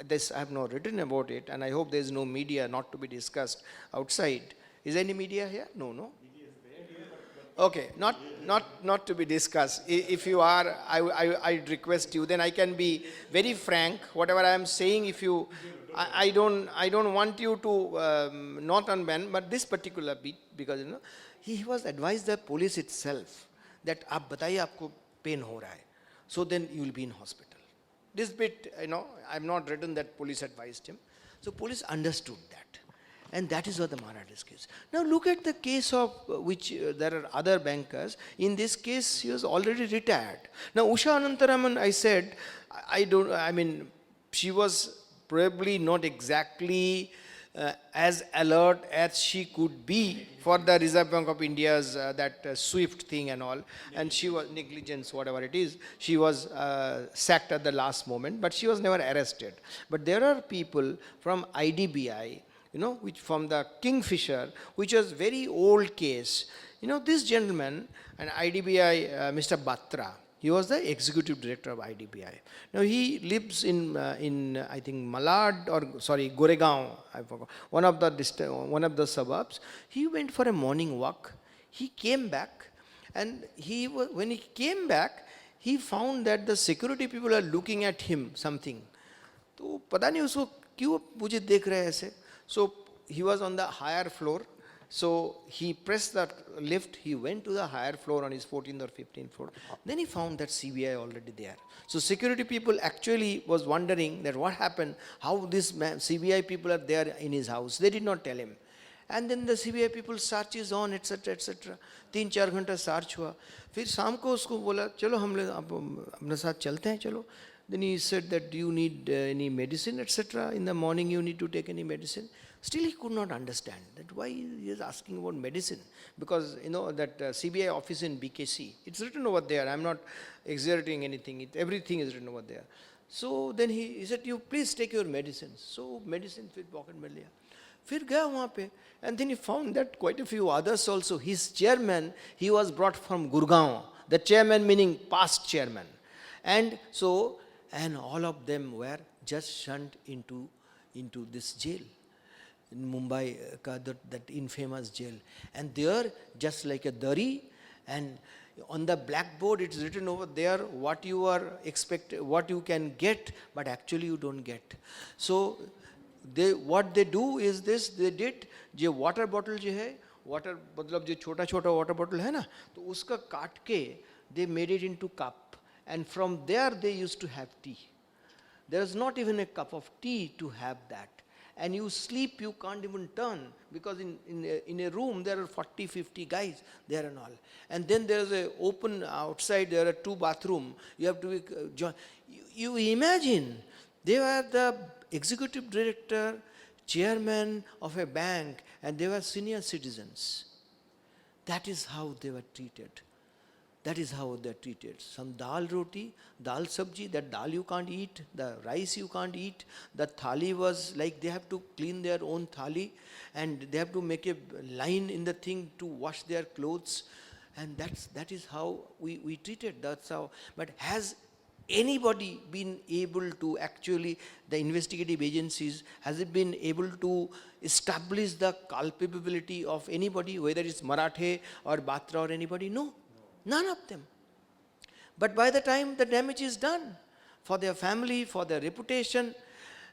this I have not written about it, and I hope there is no media not to be discussed outside. Is there any media here? No. Okay, not to be discussed. If you are, I request you, then I can be very frank. Whatever I am saying, if you, I don't want you to not unban, but this particular bit, because he was advised the police itself that आप बताइए आपको pain हो रहा है, so then you will be in hospital. This bit, I have not written that police advised him, so police understood that. And that is what the Marathis case. Now look at the case of which there are other bankers. In this case, he was already retired. Now Usha Anantaraman, I said, she was probably not exactly as alert as she could be for the Reserve Bank of India's that SWIFT thing and all. And she was negligence, whatever it is. She was sacked at the last moment, but she was never arrested. But there are people from IDBI, which from the Kingfisher, which was very old case. This gentleman, an IDBI, Mr. Batra, he was the executive director of IDBI. Now he lives in I think Goregaon, I forgot, one of the suburbs. He went for a morning walk. He came back, and when he came back, he found that the security people are looking at him something. तो पता नहीं उसको क्यों मुझे देख रहे हैं ऐसे. So he was on the higher floor. So he pressed the lift, he went to the higher floor on his 14th or 15th floor. Then he found that CBI already there. So security people actually was wondering that what happened, how this CBI people are there in his house. They did not tell him. And then the CBI people searches on, etc., etc. 3-4 घंटा search हुआ. फिर शाम को उसको बोला चलो हम लोग अपने साथ चलते हैं चलो. Then he said that, do you need any medicine, etc. In the morning you need to take any medicine. Still he could not understand that why he is asking about medicine. Because that CBI office in BKC, it's written over there. I'm not exaggerating anything. Everything is written over there. So then he said, you please take your medicines. So medicine फिर pocket में लिया. फिर गया वहाँ पे. And then he found that quite a few others also. His chairman, he was brought from Gurgaon. The chairman meaning past chairman. And all of them were just shunned into this jail in Mumbai, that infamous jail. And there, just like a dari, and on the blackboard it's written over there what you are what you can get, but actually you don't get. So what they do is this, they did, जो water bottle जो है, water मतलब जो छोटा water bottle है ना, तो उसका काट के they made it into cup. And from there they used to have tea. There is not even a cup of tea to have that. And you sleep, you can't even turn, because in a room there are 40-50 guys there and all. And then there is a open outside, there are 2 bathrooms. You have to join. You imagine, they were the executive director, chairman of a bank, and they were senior citizens. That is how they were treated. That is how they are treated. Some dal roti, dal sabji, that dal you can't eat, the rice you can't eat. The thali was like they have to clean their own thali, and they have to make a line in the thing to wash their clothes. And that is how we treated. That's how. But has anybody been able to actually, the investigative agencies, has it been able to establish the culpability of anybody, whether it's Marathe or Batra or anybody? No. None of them. But by the time the damage is done, for their family, for their reputation,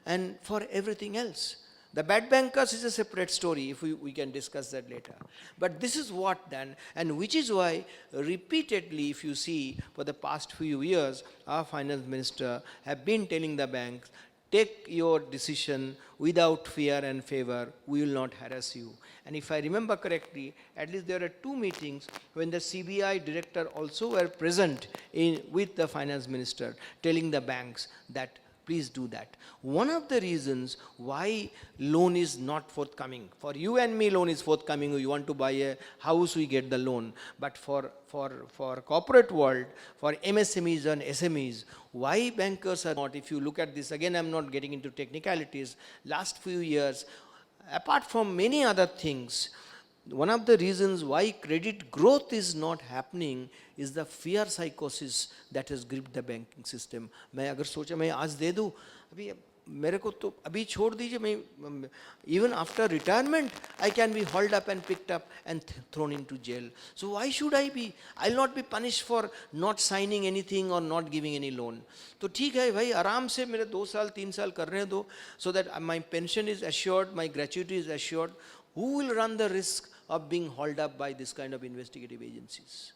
and for everything else, The bad bankers is a separate story, if we can discuss that later. But this is what then, and which is why repeatedly, if you see, for the past few years, our finance minister have been telling the banks, take your decision without fear and favor, we will not harass you. And if I remember correctly, at least there are 2 meetings when the CBI director also were present with the finance minister, telling the banks that please do that. One of the reasons why loan is not forthcoming, for you and me loan is forthcoming, you want to buy a house, we get the loan. But for corporate world, for MSMEs and SMEs, why bankers are not, if you look at this, again I'm not getting into technicalities, last few years, apart from many other things, one of the reasons why credit growth is not happening is the fear psychosis that has gripped the banking system. मैं अगर सोचा मैं आज दे दूँ, अभी मेरे को तो अभी छोड़ दीजिए, मैं even after retirement I can be hauled up and picked up and thrown into jail. So why should I be? I'll not be punished for not signing anything or not giving any loan. तो ठीक है भाई, आराम से मेरे 2 साल 3 साल करने दो, so that my pension is assured, my gratuity is assured. Who will run the risk of being hauled up by this kind of investigative agencies?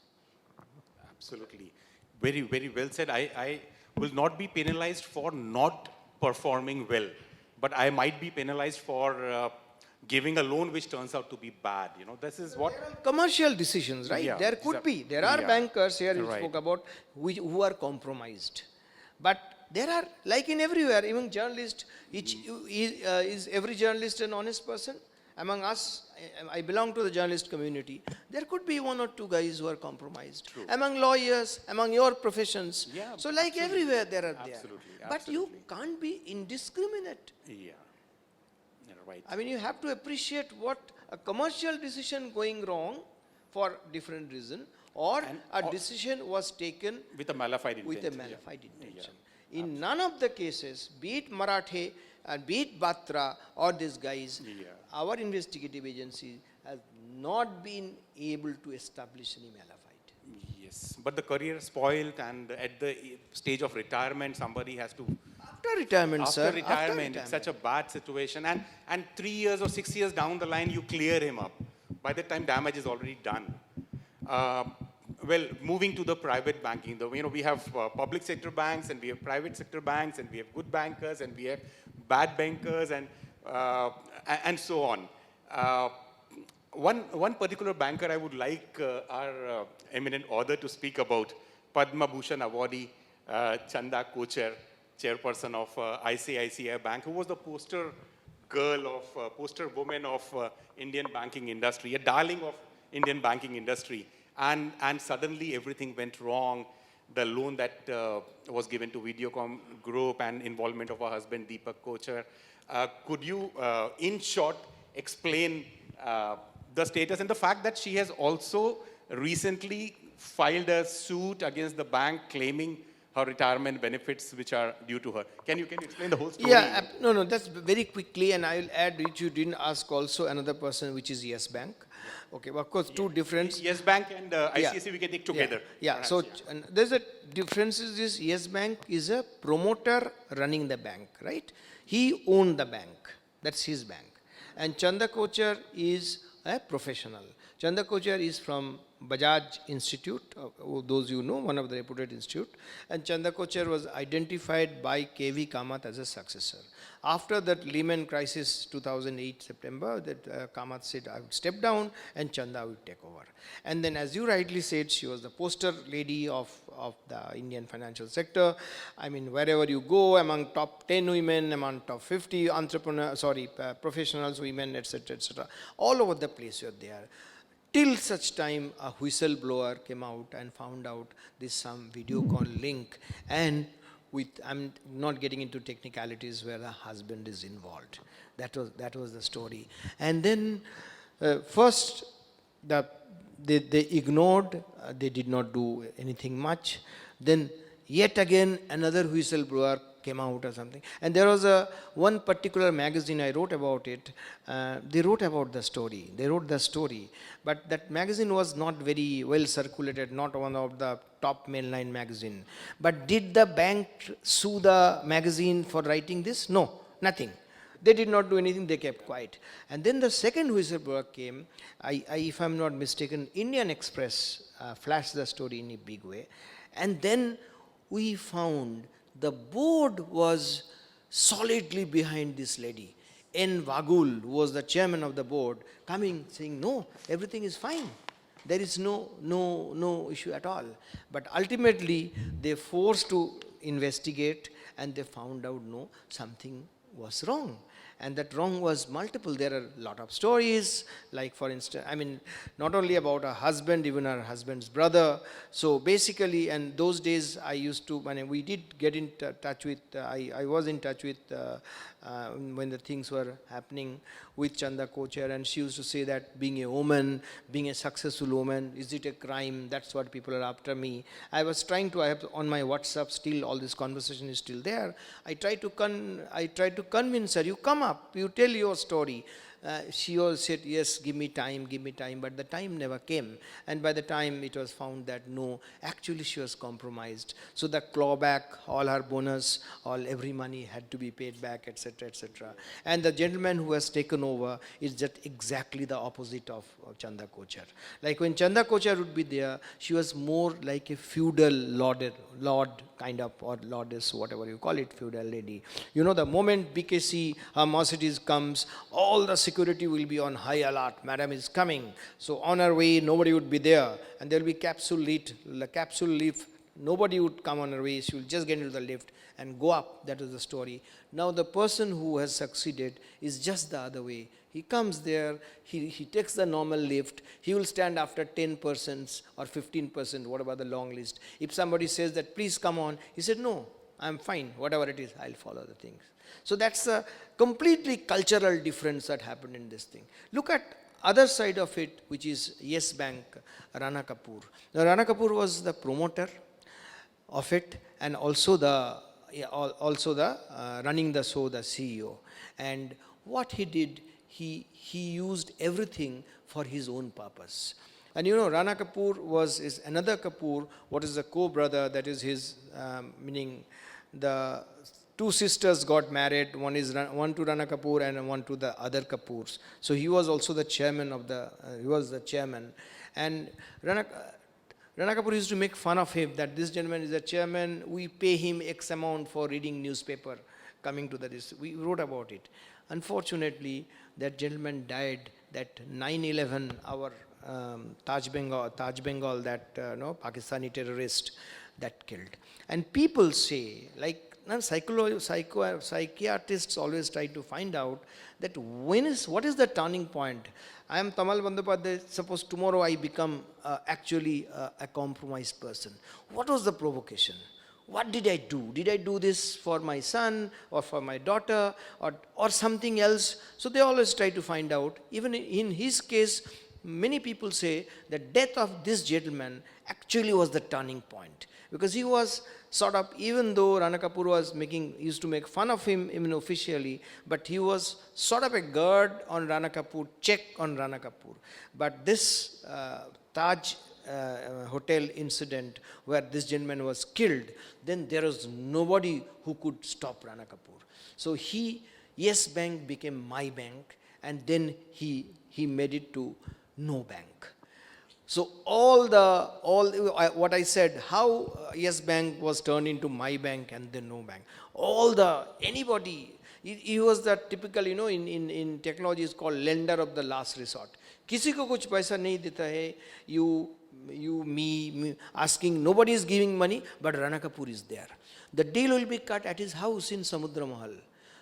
Absolutely. Very, very well said. I will not be penalized for not performing well, but I might be penalized for giving a loan which turns out to be bad. You know, this is what... Commercial decisions, right? Yeah, There could be. There are bankers here you right. spoke about who are compromised. But there are, like in everywhere, even journalists, is every journalist an honest person? Among us, I belong to the journalist community, there could be 1 or 2 guys who are compromised. True. Among lawyers, among your professions. Yeah, so like everywhere there are there. Absolutely, But you can't be indiscriminate. Yeah. Right. I mean, you have to appreciate what a commercial decision going wrong for different reason, or a decision was taken with a malified intent. With a malified intention. In none of the cases, be it Marathe and be it Batra or these guys, our investigative agency has not been able to establish any malified. Yes, but the career spoiled, and at the stage of retirement, somebody has to... After retirement, sir. After retirement, it's such a bad situation. And 3 years or 6 years down the line, you clear him up. By the time damage is already done. Well, moving to the private banking, we have public sector banks, and we have private sector banks, and we have good bankers, and we have bad bankers, and so on. One particular banker I would like our eminent author to speak about, Padma Bhushan awardee Chanda Kochar, chairperson of ICICI Bank, who was the poster woman of Indian banking industry, a darling of Indian banking industry. And suddenly everything went wrong. The loan that was given to Videocom Group and involvement of her husband Deepak Kochar. Could you, in short, explain the status and the fact that she has also recently filed a suit against the bank claiming her retirement benefits which are due to her? Can you explain the whole story? Yeah, no, that's very quickly, and I will add, which you didn't ask also, another person, which is Yes Bank. Okay, well, of course, two different. Yes Bank and ICICI we can take together. Yeah, perhaps, so and there's a difference is this: Yes Bank is a promoter running the bank, right? He owned the bank, that's his bank. And Chanda Kochar is a professional. Chanda Kochar is from Bajaj Institute, those you know, one of the reputed institute. And Chanda Kochar was identified by KV Kamath as a successor. After that Lehman crisis, 2008 September, that Kamath said, I would step down and Chanda would take over. And then, as you rightly said, she was the poster lady of the Indian financial sector. I mean, wherever you go, among top 10 women, among top 50 professionals, women, etc., all over the place you're there. Till such time, a whistleblower came out and found out this some video call link, and I'm not getting into technicalities where the husband is involved. That was the story. And then first they ignored, they did not do anything much. Then yet again another whistleblower came out or something. And there was one particular magazine, I wrote about it. They wrote about the story. They wrote the story. But that magazine was not very well circulated, not one of the top mainline magazine. But did the bank sue the magazine for writing this? No, nothing. They did not do anything, they kept quiet. And then the second whistleblower came, if I'm not mistaken, Indian Express flashed the story in a big way. And then we found the board was solidly behind this lady. N. Vagul, who was the chairman of the board, coming saying, no, everything is fine. There is no issue at all. But ultimately, they forced to investigate and they found out, no, something was wrong. And that wrong was multiple. There are a lot of stories, like for instance, I mean, not only about her husband, even her husband's brother. So basically, and those days I used to, we did get in touch with, I was in touch with, when the things were happening with Chanda Kochar, and she used to say that being a woman, being a successful woman, is it a crime? That's what people are after me. I was trying to, I have on my WhatsApp still, all this conversation is still there. I tried to convince her, you come up, you tell your story. She always said, yes, give me time, but the time never came. And by the time it was found that no, actually she was compromised. So the clawback, all her bonus, every money had to be paid back, etc., etc. And the gentleman who has taken over is just exactly the opposite of Chanda Kochar. Like when Chanda Kochar would be there, she was more like a feudal lord kind of, or lordess, whatever you call it, feudal lady. You know, the moment BKC, her Mercedes comes, all the security will be on high alert. Madam is coming. So on her way, nobody would be there. And there will be capsule lift. Nobody would come on her way. She will just get into the lift and go up. That is the story. Now the person who has succeeded is just the other way. He comes there, he takes the normal lift, he will stand after 10% or 15%, whatever the long list. If somebody says that, please come on, he said, no, I'm fine, whatever it is, I'll follow the things. So that's a completely cultural difference that happened in this thing. Look at other side of it, which is Yes Bank, Rana Kapoor. Now Rana Kapoor was the promoter of it, and also the running the show, the CEO. And what he did, he used everything for his own purpose. And you know, Rana Kapoor is another Kapoor, what is the co-brother, that is his, meaning the two sisters got married, one to Rana Kapoor and one to the other Kapoors. So he was also the chairman of the, chairman. And Rana Kapoor used to make fun of him that this gentleman is the chairman, we pay him X amount for reading newspaper, coming to this. We wrote about it. Unfortunately, that gentleman died, that 9/11, our Taj Bengal, that Pakistani terrorist that killed. And people say, like psychiatrists always try to find out that what is the turning point? I am Tamal Bandyopadhyay, suppose tomorrow I become actually a compromised person. What was the provocation? What did I do? Did I do this for my son or for my daughter or something else? So they always try to find out. Even in his case, many people say the death of this gentleman actually was the turning point. Because he was sort of, even though Rana Kapoor used to make fun of him even officially, but he was sort of a guard on Rana Kapoor, check on Rana Kapoor. But this Taj hotel incident where this gentleman was killed, then there was nobody who could stop Rana Kapoor. So Yes Bank became My Bank, and then he made it to No Bank. So what I said, how Yes Bank was turned into My Bank and then No Bank. Anybody, he was the typical, in technology is called lender of the last resort. Kisi ko kuch paisa nahi deta hai, me, asking, nobody is giving money, but Rana Kapoor is there. The deal will be cut at his house in Samudra Mahal.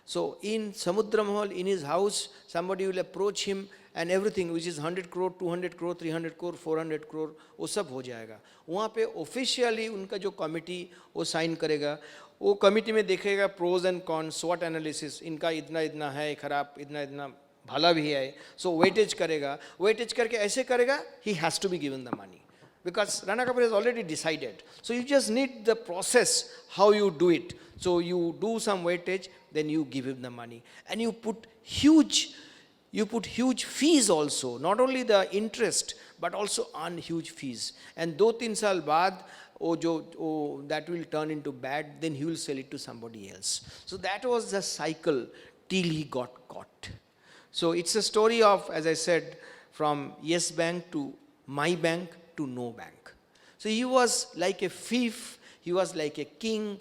So in Samudra Mahal, in his house, somebody will approach him and everything, which is 100 crore, 200 crore, 300 crore, 400 crore, वो सब हो जाएगा. वहाँ पे officially उनका जो committee वो sign करेगा, वो committee में देखेगा pros and cons, SWOT analysis, इनका इतना है खराब, इतना भला भी है, so weightage करेगा, weightage करके ऐसे करेगा, he has to be given the money. Because Rana Kapoor has already decided. So you just need the process, how you do it. So you do some weightage, then you give him the money. And you put huge fees also, not only the interest, but also on huge fees. And 2-3 saal baad, that will turn into bad, then he will sell it to somebody else. So that was the cycle till he got caught. So it's a story of, as I said, from Yes Bank to My Bank to No Bank. So he was like a thief, he was like a king.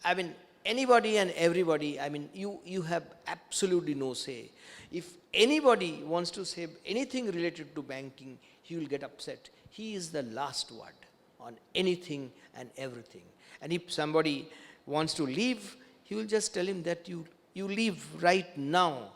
I mean, anybody and everybody, I mean, you have absolutely no say. If anybody wants to say anything related to banking, he will get upset. He is the last word on anything and everything. And if somebody wants to leave, he will just tell him that you leave right now.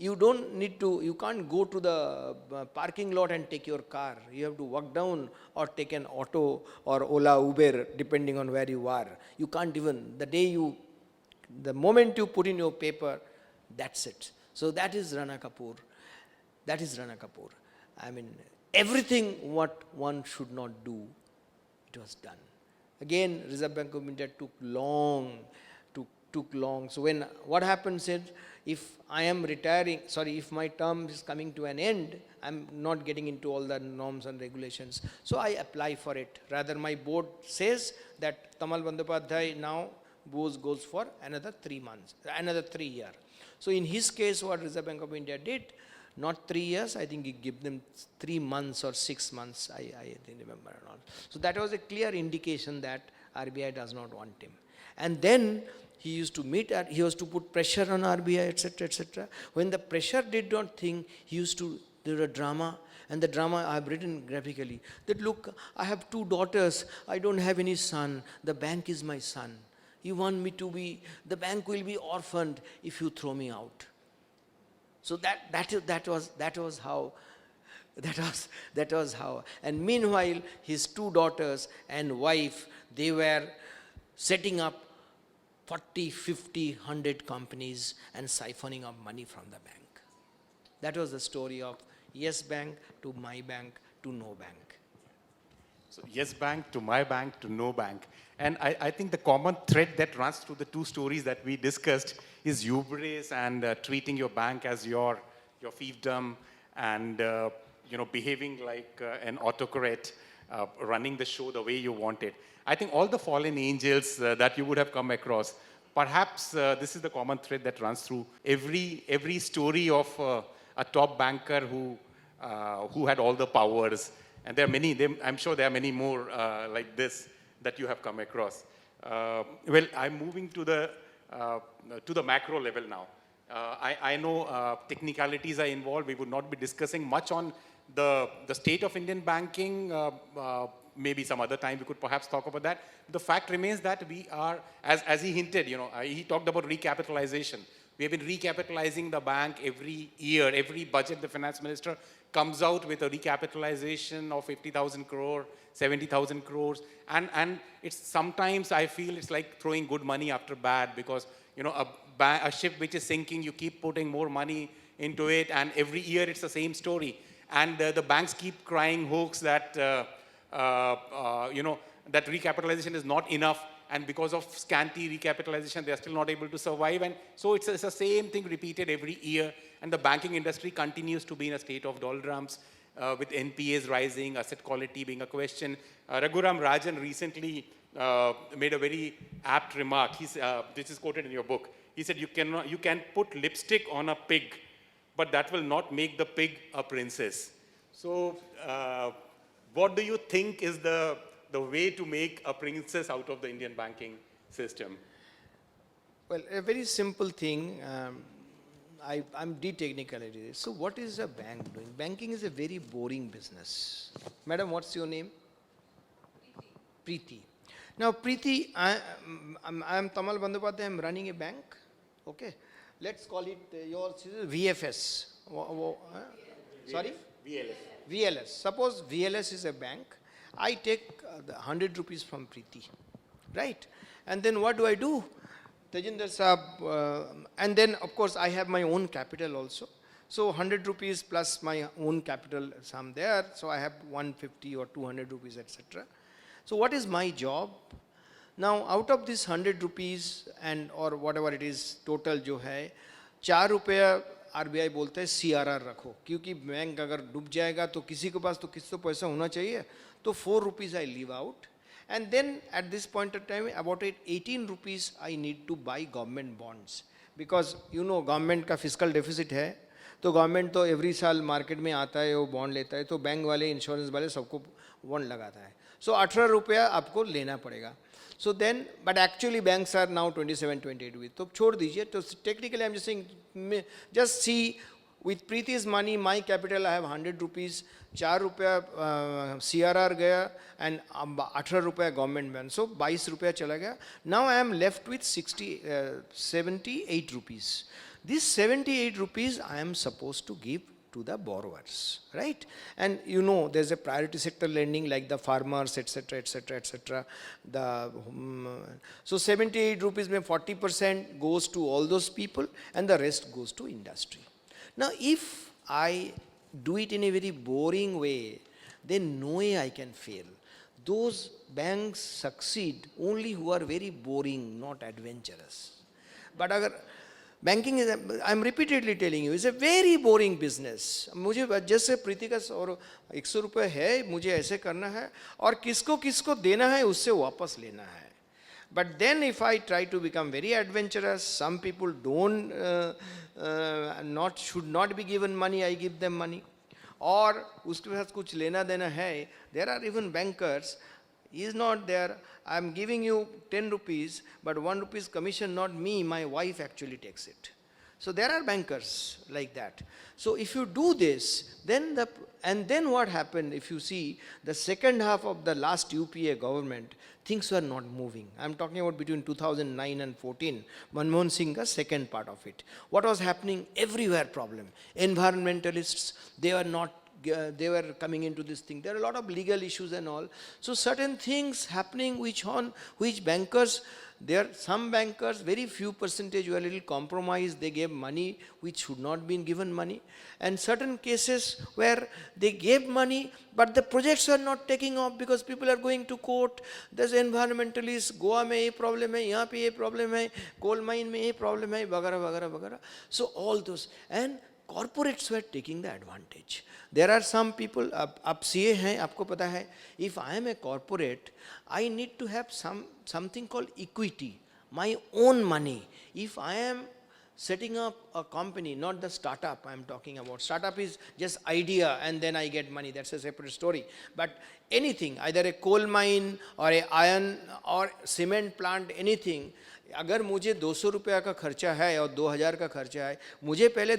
You don't need to, you can't go to the parking lot and take your car. You have to walk down or take an auto or Ola, Uber, depending on where you are. You can't even, the moment you put in your paper, that's it. So that is Rana Kapoor. That is Rana Kapoor. I mean, everything what one should not do, it was done. Again, Reserve Bank of India took long. So what happens is, if I am retiring, if my term is coming to an end, I'm not getting into all the norms and regulations. So I apply for it. Rather, my board says that Tamal Bandyopadhyay now goes for another 3 months, another 3 years. So in his case, what Reserve Bank of India did, not 3 years, I think he gave them 3 months or 6 months, I didn't remember at all. So that was a clear indication that RBI does not want him. And then he used to he used to put pressure on RBI, etc., etc. When the pressure did not think, he used to do a drama. And the drama I have written graphically, that look, I have 2 daughters, I don't have any son, the bank is my son. You want me to be, the bank will be orphaned if you throw me out. So that was how. And meanwhile, his 2 daughters and wife, they were setting up 40, 50, 100 companies and siphoning up money from the bank. That was the story of Yes Bank to My Bank to No Bank. So Yes Bank to My Bank to No Bank. And I think the common thread that runs through the 2 stories that we discussed is hubris and treating your bank as your fiefdom and behaving like an autocrat, running the show the way you want it. I think all the fallen angels that you would have come across, perhaps this is the common thread that runs through every story of a top banker who had all the powers. And there are many, I'm sure there are many more like this that you have come across. Well, I'm moving to the macro level now. I know technicalities are involved. We would not be discussing much on the state of Indian banking. Maybe some other time we could perhaps talk about that. The fact remains that we are, as he hinted, he talked about recapitalization. We have been recapitalizing the bank every year. Every budget, the finance minister comes out with a recapitalization of 50,000 crore, 70,000 crores. And it's sometimes I feel it's like throwing good money after bad, because a ship which is sinking, you keep putting more money into it, and every year it's the same story. And the banks keep crying hawks that that recapitalization is not enough, and because of scanty recapitalization, they are still not able to survive. And so it's the same thing repeated every year, and the banking industry continues to be in a state of doldrums, with NPAs rising, asset quality being a question. Raghuram Rajan recently made a very apt remark. This is quoted in your book. He said, you can put lipstick on a pig, but that will not make the pig a princess. So what do you think is the way to make a princess out of the Indian banking system? Well, a very simple thing. I'm de-technical at it. So what is a bank doing? Banking is a very boring business. Madam, what's your name? Preeti. Now, Preeti, I'm Tamal Bandyopadhyay. I'm running a bank. Okay. Let's call it yours is VFS. Sorry? VLF. VLS. Suppose VLS is a bank. I take 100 rupees from Preeti. Right? And then what do? Tajinder Saab, and then of course I have my own capital also. So 100 rupees plus my own capital sum there. So I have 150 or 200 rupees, etc. So what is my job? Now out of this 100 rupees and or whatever it is, total जो है, 4 रुपया RBI बोलता है CRR रखो, क्योंकि bank अगर डूब जाएगा तो किसी के पास तो किसी तो पैसा होना चाहिए, तो 4 rupees I leave out. And then at this point of time, about 18 rupees I need to buy government bonds. Because you know government का फिजिकल डेफिसिट है, तो गवर्नमेंट तो एवरी साल मार्केट में आता है, वो बॉन्ड लेता है, तो बैंक वाले इंश्योरेंस वाले सबको बॉन्ड लगाता है. सो 18 रुपया आपको लेना पड़ेगा. So then, but actually banks are now 27, 28 rupees. तो छोड़ दीजिए. तो technically I'm just saying, just see with Preeti's money, my capital I have 100 rupees, 4 रुपया CRR गया and 18 रुपया government band. So 22 रुपया चला गया. Now I am left with 78 rupees. This 78 rupees I am supposed to give to the borrowers, right? And you know, there's a priority sector lending like the farmers, etc., etc., etc. So 78 rupees mein 40% goes to all those people and the rest goes to industry. Now, if I do it in a very boring way, then no way I can fail. Those banks succeed only who are very boring, not adventurous. But agar banking is, I'm repeatedly telling you, it's a very boring business. मुझे जैसे प्रीति का और 100 रुपये है, मुझे ऐसे करना है और किसको किसको देना है उससे वापस लेना है. But then if I try to become very adventurous, some people should not be given money, I give them money. और उसके साथ कुछ लेना देना है, there are even bankers, he is not there, I am giving you 10 rupees, but 1 rupees commission, not me, my wife actually takes it. So there are bankers like that. So if you do this, then then what happened, if you see the second half of the last UPA government, things were not moving. I am talking about between 2009 and 14, Manmohan Singh's second part of it. What was happening? Everywhere problem. Environmentalists, they were coming into this thing. There are a lot of legal issues and all. So certain things happening which bankers, there are some bankers, very few percentage were a little compromised. They gave money which should not been given money. And certain cases where they gave money, but the projects are not taking off because people are going to court. There's environmentalists, Goa mein ye problem hai, yahan pe ye problem hai, coal mine mein ye problem hai, vagara, vagara, vagara. So all those. And corporates were taking the advantage. There are some people, आप CA हैं, आपको पता है, if I am a corporate, I need to have something called equity, my own money. If I am setting up a company, not the startup I am talking about. Startup is just idea and then I get money, that's a separate story. But anything, either a coal mine or a iron or cement plant, anything, अगर मुझे 200 रुपया का खर्चा है और 2000 का खर्चा है, मुझे पहले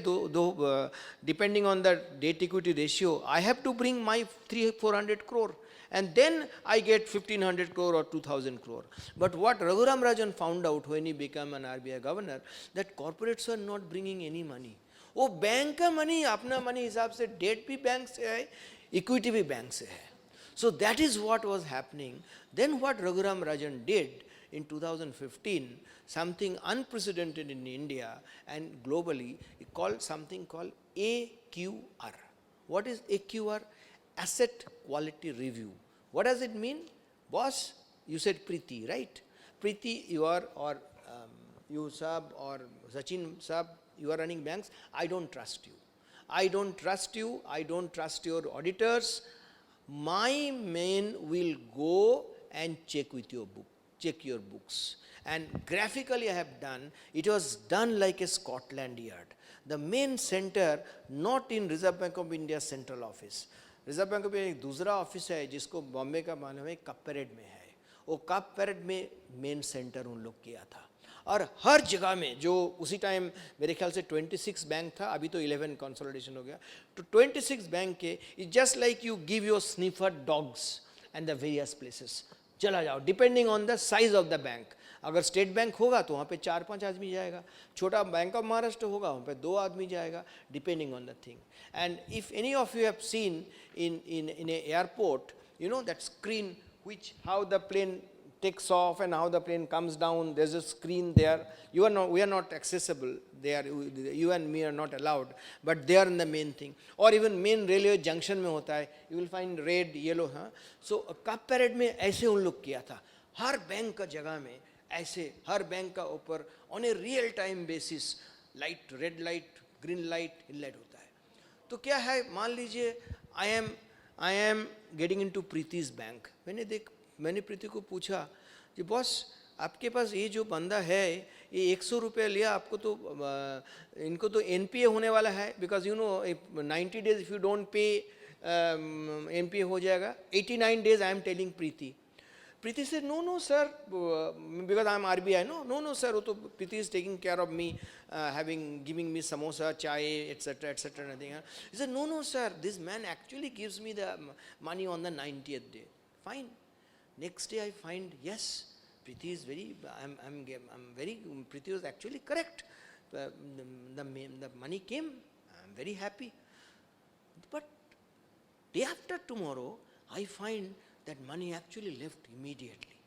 depending on the debt equity ratio, I have to bring my 300-400 crore and then I get 1500 crore or 2000 crore. But what Raghuram Rajan found out when he became an RBI governor, that corporates were not bringing any money. वो bank का money अपना money हिसाब से date भी bank से है, equity भी bank से है. So that is what was happening. Then what Raghuram Rajan did in 2015, something unprecedented in India and globally, something called AQR. What is AQR? Asset Quality Review. What does it mean? Boss, you said Preeti, right? Preeti, you are, or you sab, or Sachin sab, you are running banks. I don't trust you. I don't trust you. I don't trust your auditors. My men will go and check with your book. Check your books. And graphically I have done, it was done like a Scotland Yard. The main center, not in Reserve Bank of India central office. Reserve Bank of India एक दूसरा office है जिसको बॉम्बे का मालूम है, cup parade में है. वो कप परेड में मेन सेंटर उन लोग किया था. और हर जगह में जो उसी टाइम मेरे ख्याल से 26 बैंक था, अभी तो 11 कंसोलिडेशन हो गया. तो 26 बैंक के, it's just like you give your sniffer dogs and the various places. चला जाओ, depending on the size of the bank. अगर स्टेट बैंक होगा तो वहाँ पे 4-5 आदमी जाएगा, छोटा बैंक ऑफ महाराष्ट्र होगा वहाँ पे 2 आदमी जाएगा, depending on the thing. And if any of you have seen in a airport, you know that screen which how the plane takes off and how the plane comes down, there's a screen there. We are not accessible there, you and me are not allowed, but they are in the main thing. Or even main railway junction में होता है, you will find red, yellow. So cup parade में ऐसे उन लोग किया था. हर bank का जगह में ऐसे, हर बैंक का ऊपर on a real time basis light, red light, green light, in light होता है. तो क्या है, मान लीजिए I am getting into Preeti's bank. मैंने प्रीति को पूछा कि बॉस आपके पास ये जो बंदा है ये 100 रुपये लिया आपको तो इनको तो NPA होने वाला है, because 90 days if you don't pay NPA हो जाएगा. 89 days I am telling Preeti. Preeti said, no sir, because I am RBI. No sir, वो तो Preeti is taking care of me, giving me samosa, chai, etc. Nothing. He said, no sir, this man actually gives me the money on the 90th day. Fine. Next day I find, yes, Preeti is very, Preeti was actually correct. The money came, I am very happy. But day after tomorrow, I find that money actually left immediately.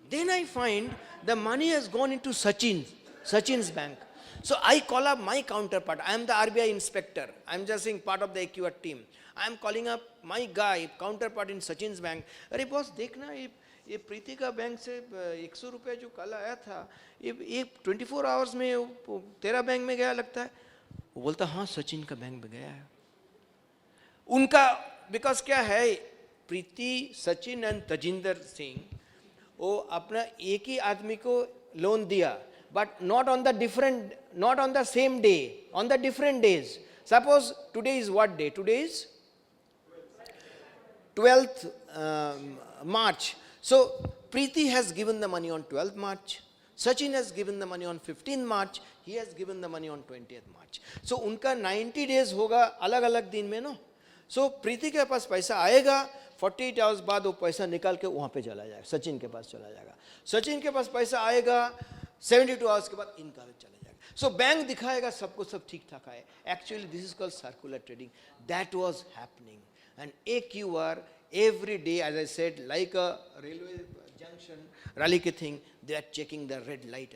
Then I find the money has gone into Sachin's bank. So I call up my counterpart. I am the RBI inspector. I am just saying part of the AQR team. I am calling up my guy, counterpart in Sachin's bank. अरे boss देखना ये प्रीति का bank से 100 रुपये जो कल आया था ये 24 hours में तेरा बैंक में गया लगता है. वो बोलता हाँ सचिन का बैंक में गया है. उनका बिकॉज क्या है, प्रीति, सचिन एंड तजिंदर सिंह वो अपना एक ही आदमी को लोन दिया, but not on the same day, on the different days. Suppose today is what day? Today is 12th March. So Preeti has given the money on 12th March. Sachin has given the money on 15th March. He has given the money on 20th March. So उनका 90 days होगा अलग अलग दिन में. So प्रीति के पास पैसा आएगा, 48 hours बाद वो पैसा निकाल के वहाँ पे चला जाएगा, सचिन के पास चला जाएगा. सचिन के पास पैसा आएगा 72 hours के बाद इनका चला जाएगा. So बैंक दिखाएगा सबको सब ठीक ठाक है. Actually this is called circular trading. That was happening. And AQR every day, as I said, like a railway junction, rally ke thing, they are checking the red light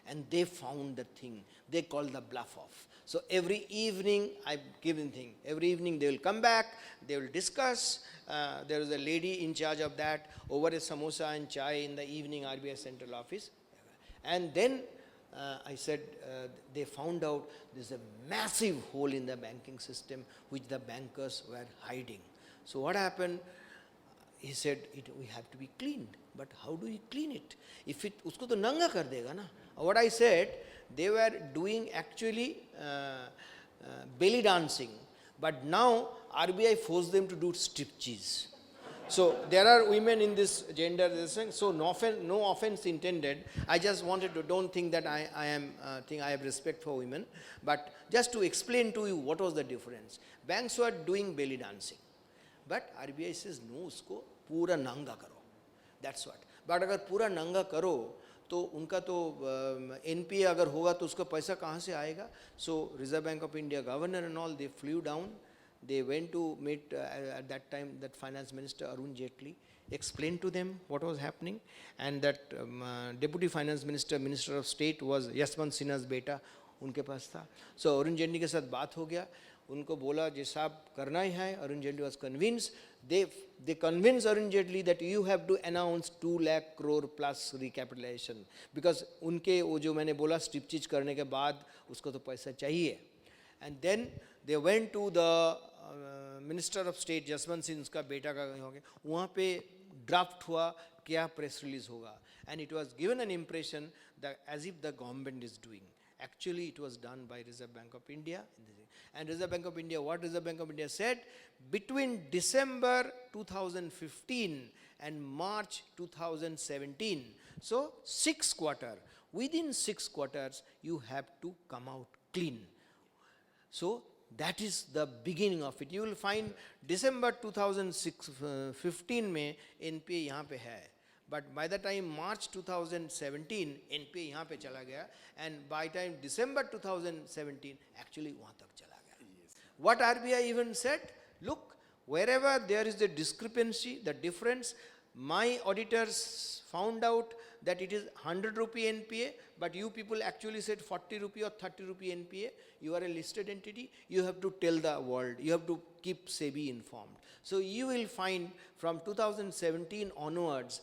and they found the thing. They call the bluff off. So every evening I give them thing. Every evening they will come back, they will discuss. There is a lady in charge of that, over a samosa and chai in the evening RBI central office. And then I said, they found out there's a massive hole in the banking system which the bankers were hiding. So what happened? He said, we have to be cleaned. But how do we clean it? If it, usko to nanga kar dega na. What I said, they were doing actually belly dancing. But now RBI forced them to do striptease. So there are women in this gender, so no offense intended. I just wanted to, don't think that I have respect for women, but just to explain to you what was the difference. Banks were doing belly dancing, but RBI says no, usko pura nanga karo. That's what. But अगर पूरा नंगा करो तो उनका तो NPA अगर होगा तो उसका पैसा कहाँ से आएगा? So Reserve Bank of India governor and all, they flew down. They went to meet at that time that finance minister Arun Jaitley, explained to them what was happening, and that deputy finance minister, minister of state was Yashwant Sinha's beta, उनके पास था. So Arun Jaitley के साथ बात हो गया, उनको बोला जे साहब करना ही है. Arun Jaitley was convinced. They convinced Arun Jaitley that you have to announce 2 lakh crore plus recapitalization, because उनके वो जो मैंने बोला स्ट्रिप चीज करने के बाद उसको तो पैसा चाहिए. And then they went to the Minister of State, Jaswant Sinha का बेटा का हो गया, वहाँ पे ड्राफ्ट हुआ क्या प्रेस रिलीज होगा, and it was given an impression that as if the government is doing. Actually, it was done by Reserve Bank of India. And Reserve Bank of India, what Reserve Bank of India said, between December 2015 and March 2017, so 6 quarters, within 6 quarters, you have to come out clean. So that is the beginning of it. You will find December 2015 में NPA यहाँ पे है. But by the time March 2017, NPA यहाँ पे चला गया, and by time December 2017, actually वहाँ तक चला गया. What RBI even said, look, wherever there is the discrepancy, the difference, my auditors found out that it is 100 rupee NPA, but you people actually said 40 rupee or 30 rupee NPA. You are a listed entity, you have to tell the world, you have to keep SEBI informed. So you will find from 2017 onwards,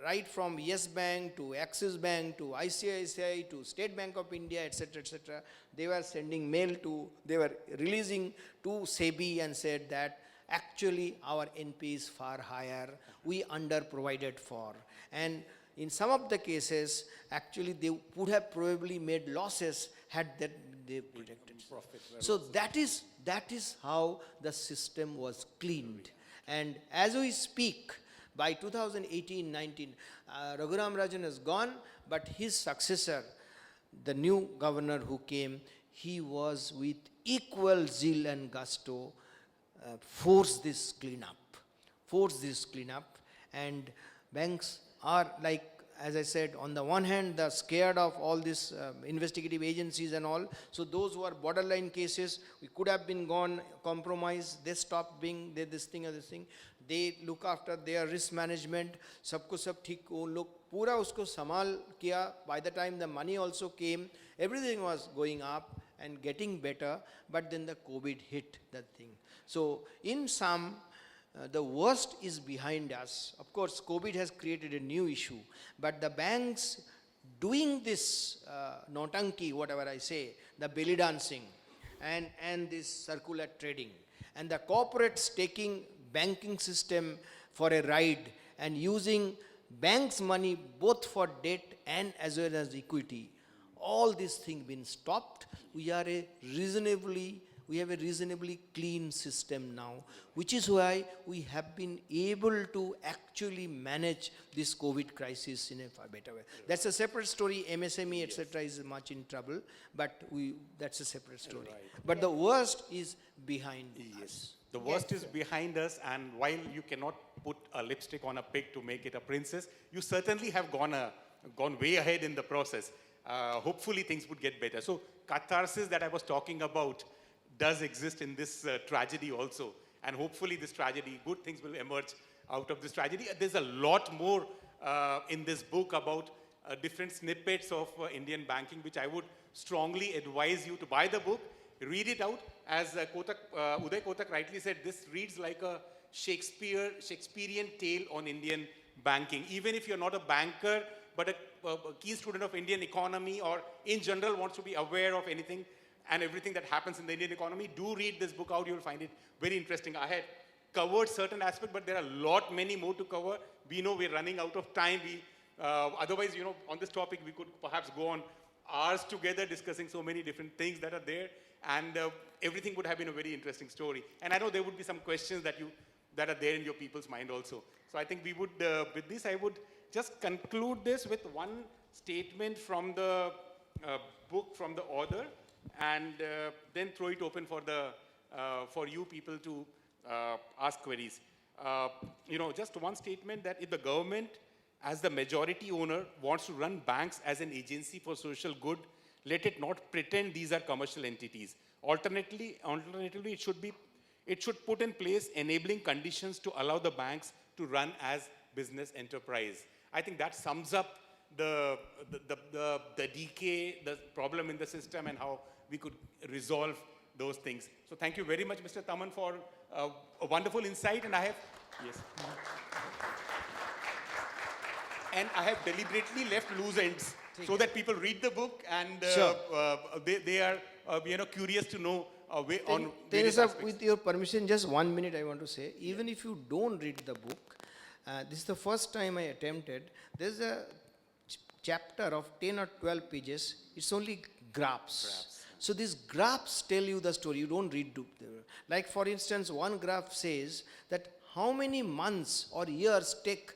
right from Yes Bank to Axis Bank to ICICI to State Bank of India, etc., they were sending mail to, they were releasing to SEBI and said that actually our NP is far higher, we under provided for. And in some of the cases, actually they would have probably made losses had that they protected. So that is how the system was cleaned. And as we speak, by 2018-19, Raghuram Rajan is gone, but his successor, the new governor who came, he was with equal zeal and gusto, force this cleanup, and banks are like, as I said, on the one hand, they're scared of all these investigative agencies and all. So those who are borderline cases, we could have been gone, compromised, they stopped being this thing or this thing. They look after their risk management, सबको सब ठीक, वो लोग पूरा उसको संभाल किया. By the time the money also came, everything was going up and getting better, but then the COVID hit that thing. So in sum, the worst is behind us. Of course, COVID has created a new issue, but the banks doing this notanki, whatever I say, the belly dancing and this circular trading, and the corporates taking banking system for a ride and using banks' money both for debt and as well as equity, all these things been stopped. We have a reasonably clean system now, which is why we have been able to actually manage this COVID crisis in a far better way. That's a separate story. MSME, etc., is much in trouble, but that's a separate story. But the worst is behind us. The worst is behind us, and while you cannot put a lipstick on a pig to make it a princess, you certainly have gone way ahead in the process. Hopefully things would get better. So catharsis that I was talking about does exist in this tragedy also. And hopefully this tragedy, good things will emerge out of this tragedy. There's a lot more in this book about different snippets of Indian banking, which I would strongly advise you to buy the book, read it out. As Uday Kotak rightly said, this reads like a Shakespearean tale on Indian banking. Even if you're not a banker, but a key student of Indian economy, or in general wants to be aware of anything and everything that happens in the Indian economy, do read this book out. You'll find it very interesting. I had covered certain aspects, but there are many more to cover. We know we're running out of time. Otherwise, on this topic, we could perhaps go on hours together discussing so many different things that are there, and everything would have been a very interesting story. And I know there would be some questions that are there in your people's mind also. So I think we would, with this, I would just conclude this with one statement from the book, from the author, and then throw it open for you people to ask queries. Just one statement, that if the government, as the majority owner, wants to run banks as an agency for social good, let it not pretend these are commercial entities. Alternatively, it should put in place enabling conditions to allow the banks to run as business enterprise. I think that sums up the decay, the problem in the system, and how we could resolve those things. So thank you very much, Mr. Taman, for a wonderful insight. And I have deliberately left loose ends so that people read the book and they are curious to know on various aspects. With your permission, just 1 minute I want to say. Even if you don't read the book, this is the first time I attempted. There's a chapter of 10 or 12 pages. It's only graphs. So these graphs tell you the story. You don't read. Like for instance, one graph says that how many months or years take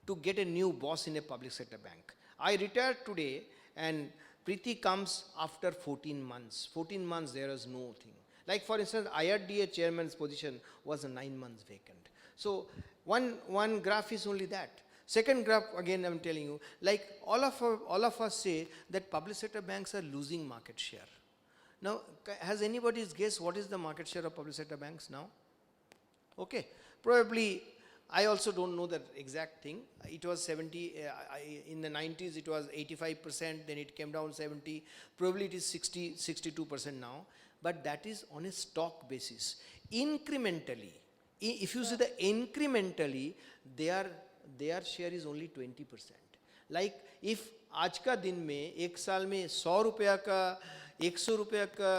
to get a new boss in a public sector bank. I retired today, and Preeti comes after 14 months. 14 months there is no thing. Like for instance, IRDA chairman's position was 9 months vacant. So one graph is only that. Second graph, again I'm telling you, like all of us say that public sector banks are losing market share. Now, has anybody guessed what is the market share of public sector banks now? Okay, probably, I also don't know the exact thing. It was 70, in the 90s it was 85%, then it came down 70, probably it is 62% now, but that is on a stock basis. Incrementally, if you see the incrementally, their share is only 20%. Like if आज का दिन में एक साल में 100 रुपया का 100 रुपया का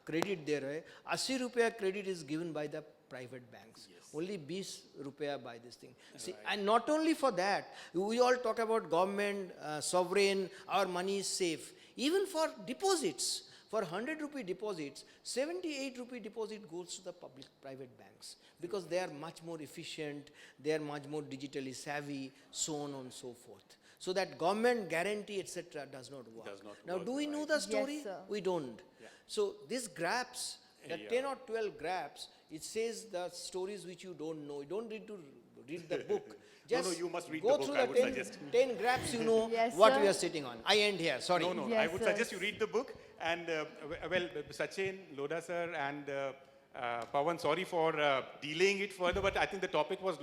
क्रेडिट दे रहे, 80 रुपया credit is given by the private banks. Only 20 rupiah by this thing. See, and not only for that, we all talk about government, sovereign, our money is safe. Even for deposits, for 100 rupee deposits, 78 rupee deposit goes to the public private banks because they are much more efficient, they are much more digitally savvy, so on and so forth. So that government guarantee, etc., does not work. Now, do we know the story? Yes, sir. We don't. So these graphs, the 10 or 12 graphs, it says the stories which you don't know. You don't need to read the book. Just you must read go the book, through I the would 10, suggest. 10 graphs, you know Yes, what sir. we are sitting on. I end here, sorry. No, Yes, I would sir. suggest you read the book. And well, Sachin, Lodha sir, and Pawan, sorry for delaying it further, but I think the topic was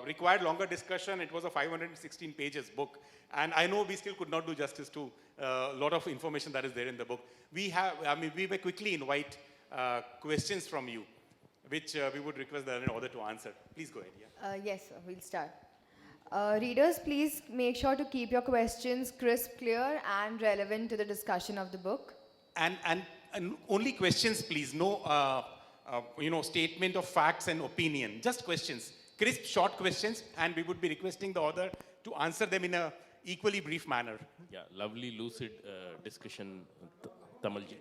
required longer discussion. It was a 516 pages book. And I know we still could not do justice to a lot of information that is there in the book. We may quickly invite questions from you, which we would request the author to answer. Please go ahead. Yeah. Yes, sir, we'll start. Readers, please make sure to keep your questions crisp, clear, and relevant to the discussion of the book. And only questions, please. No, statement of facts and opinion. Just questions. Crisp, short questions, and we would be requesting the author to answer them in a equally brief manner. Yeah, lovely lucid discussion, Tamalji.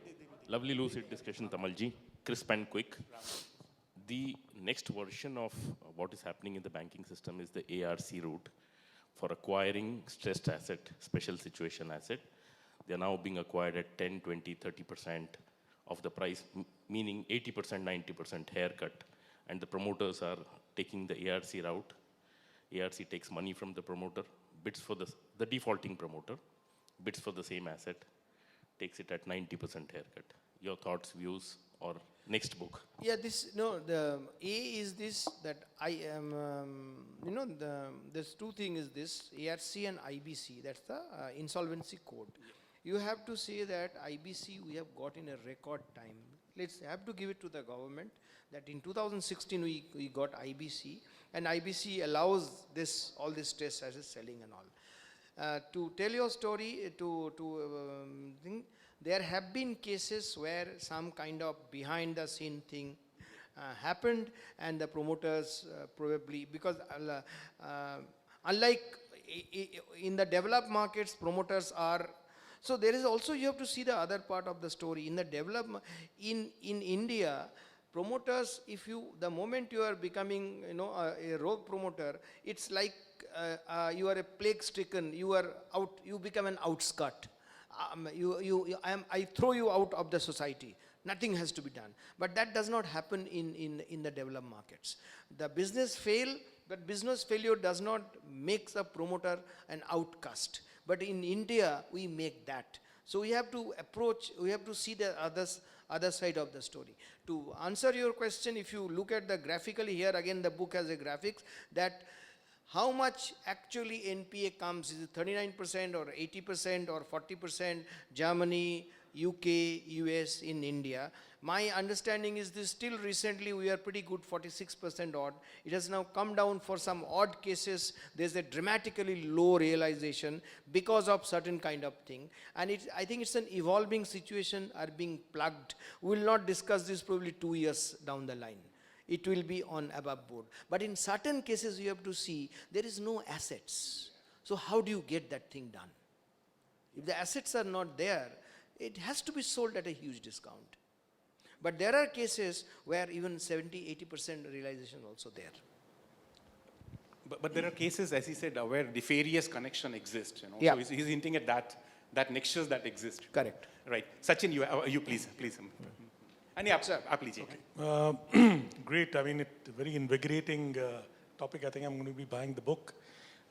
Lovely lucid discussion, Tamalji. Crisp and quick. The next version of what is happening in the banking system is the ARC route for acquiring stressed asset, special situation asset. They are now being acquired at 10, 20, 30% of the price, meaning 80%, 90% haircut. And the promoters are taking the ARC route. ARC takes money from the promoter, bids for the defaulting promoter, bids for the same asset, takes it at 90% haircut. Your thoughts, views, or next book? Yeah, the A is this, that I am, there's two things is this, ARC and IBC, that's the insolvency code. You have to say that IBC we have got in a record time. Let's have to give it to the government that in 2016 we got IBC, and IBC allows all this stress as selling and all. To tell your story, there have been cases where some kind of behind the scene thing happened, and the promoters probably, because unlike in the developed markets, promoters are, so there is also, you have to see the other part of the story. In the development, in India, promoters, the moment you are becoming, a rogue promoter, it's like you are a plague stricken, you are out, you become an outskirt. I throw you out of the society. Nothing has to be done. But that does not happen in the developed markets. The business fail, but business failure does not make the promoter an outcast. But in India, we make that. So we have to see the other side of the story. To answer your question, if you look at the graphically here, again the book has a graphics that how much actually NPA comes, is it 39% or 80% or 40%, Germany, UK, US, in India. My understanding is this, still recently we are pretty good, 46% odd. It has now come down for some odd cases. There's a dramatically low realization because of certain kind of thing. And I think it's an evolving situation are being plugged. We will not discuss this probably 2 years down the line. It will be on above board. But in certain cases you have to see, there is no assets. So how do you get that thing done? If the assets are not there, it has to be sold at a huge discount. But there are cases where even 70-80% realization also there. But there are cases, as he said, where nefarious connection exists. Yeah. So he's hinting at that nexus that exists. Correct. Right. Sachin, you please. And yeah, Sir. please. Great. I mean, it's a very invigorating topic. I think I'm going to be buying the book.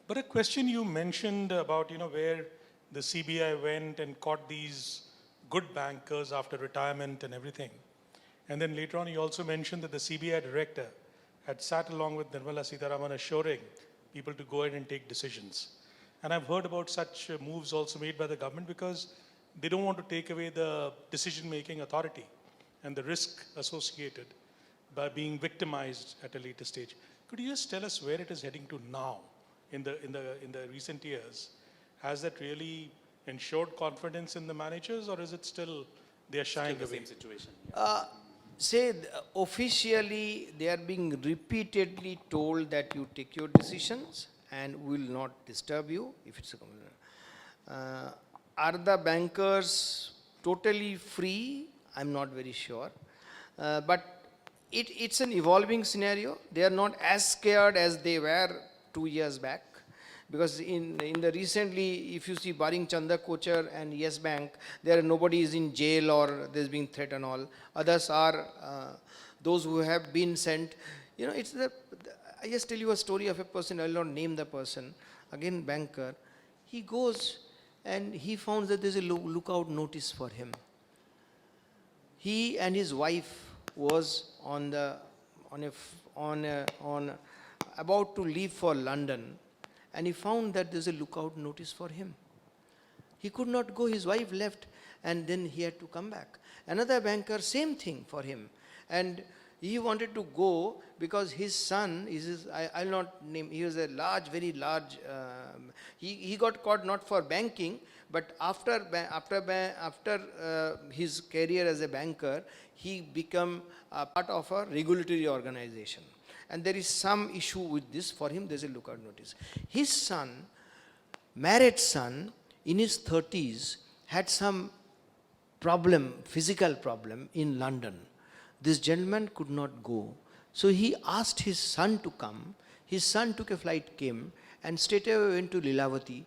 But a question you mentioned about, where the CBI went and caught these good bankers after retirement and everything. And then later on, you also mentioned that the CBI director had sat along with Nirmala Sitharaman assuring people to go ahead and take decisions. And I've heard about such moves also made by the government because they don't want to take away the decision-making authority and the risk associated by being victimized at a later stage. Could you just tell us where it is heading to now in the recent years? Has that really ensured confidence in the managers, or is it still they are shying The away? same situation. Officially, they are being repeatedly told that you take your decisions and we will not disturb you if it's a are the bankers totally free? I'm not very sure. But it's an evolving scenario. They are not as scared as they were 2 years back. Because in the recently, if you see barring Chanda Kochar and Yes Bank, nobody is in jail or there's been threat and all. Others are those who have been sent. You know, I just tell you a story of a person, I will not name the person, again banker. He goes and he found that there's a lookout notice for him. He and his wife was about to leave for London, and he found that there's a lookout notice for him. He could not go, his wife left, and then he had to come back. Another banker, same thing for him. And he wanted to go because his son, I'll not name, he was a very large, he got caught not for banking, but after his career as a banker, he became a part of a regulatory organization. And there is some issue with this. For him, there's a lookout notice. His son, married son, in his 30s, had some problem, physical problem in London. This gentleman could not go. So he asked his son to come. His son took a flight, came, and straight away went to Lilavati,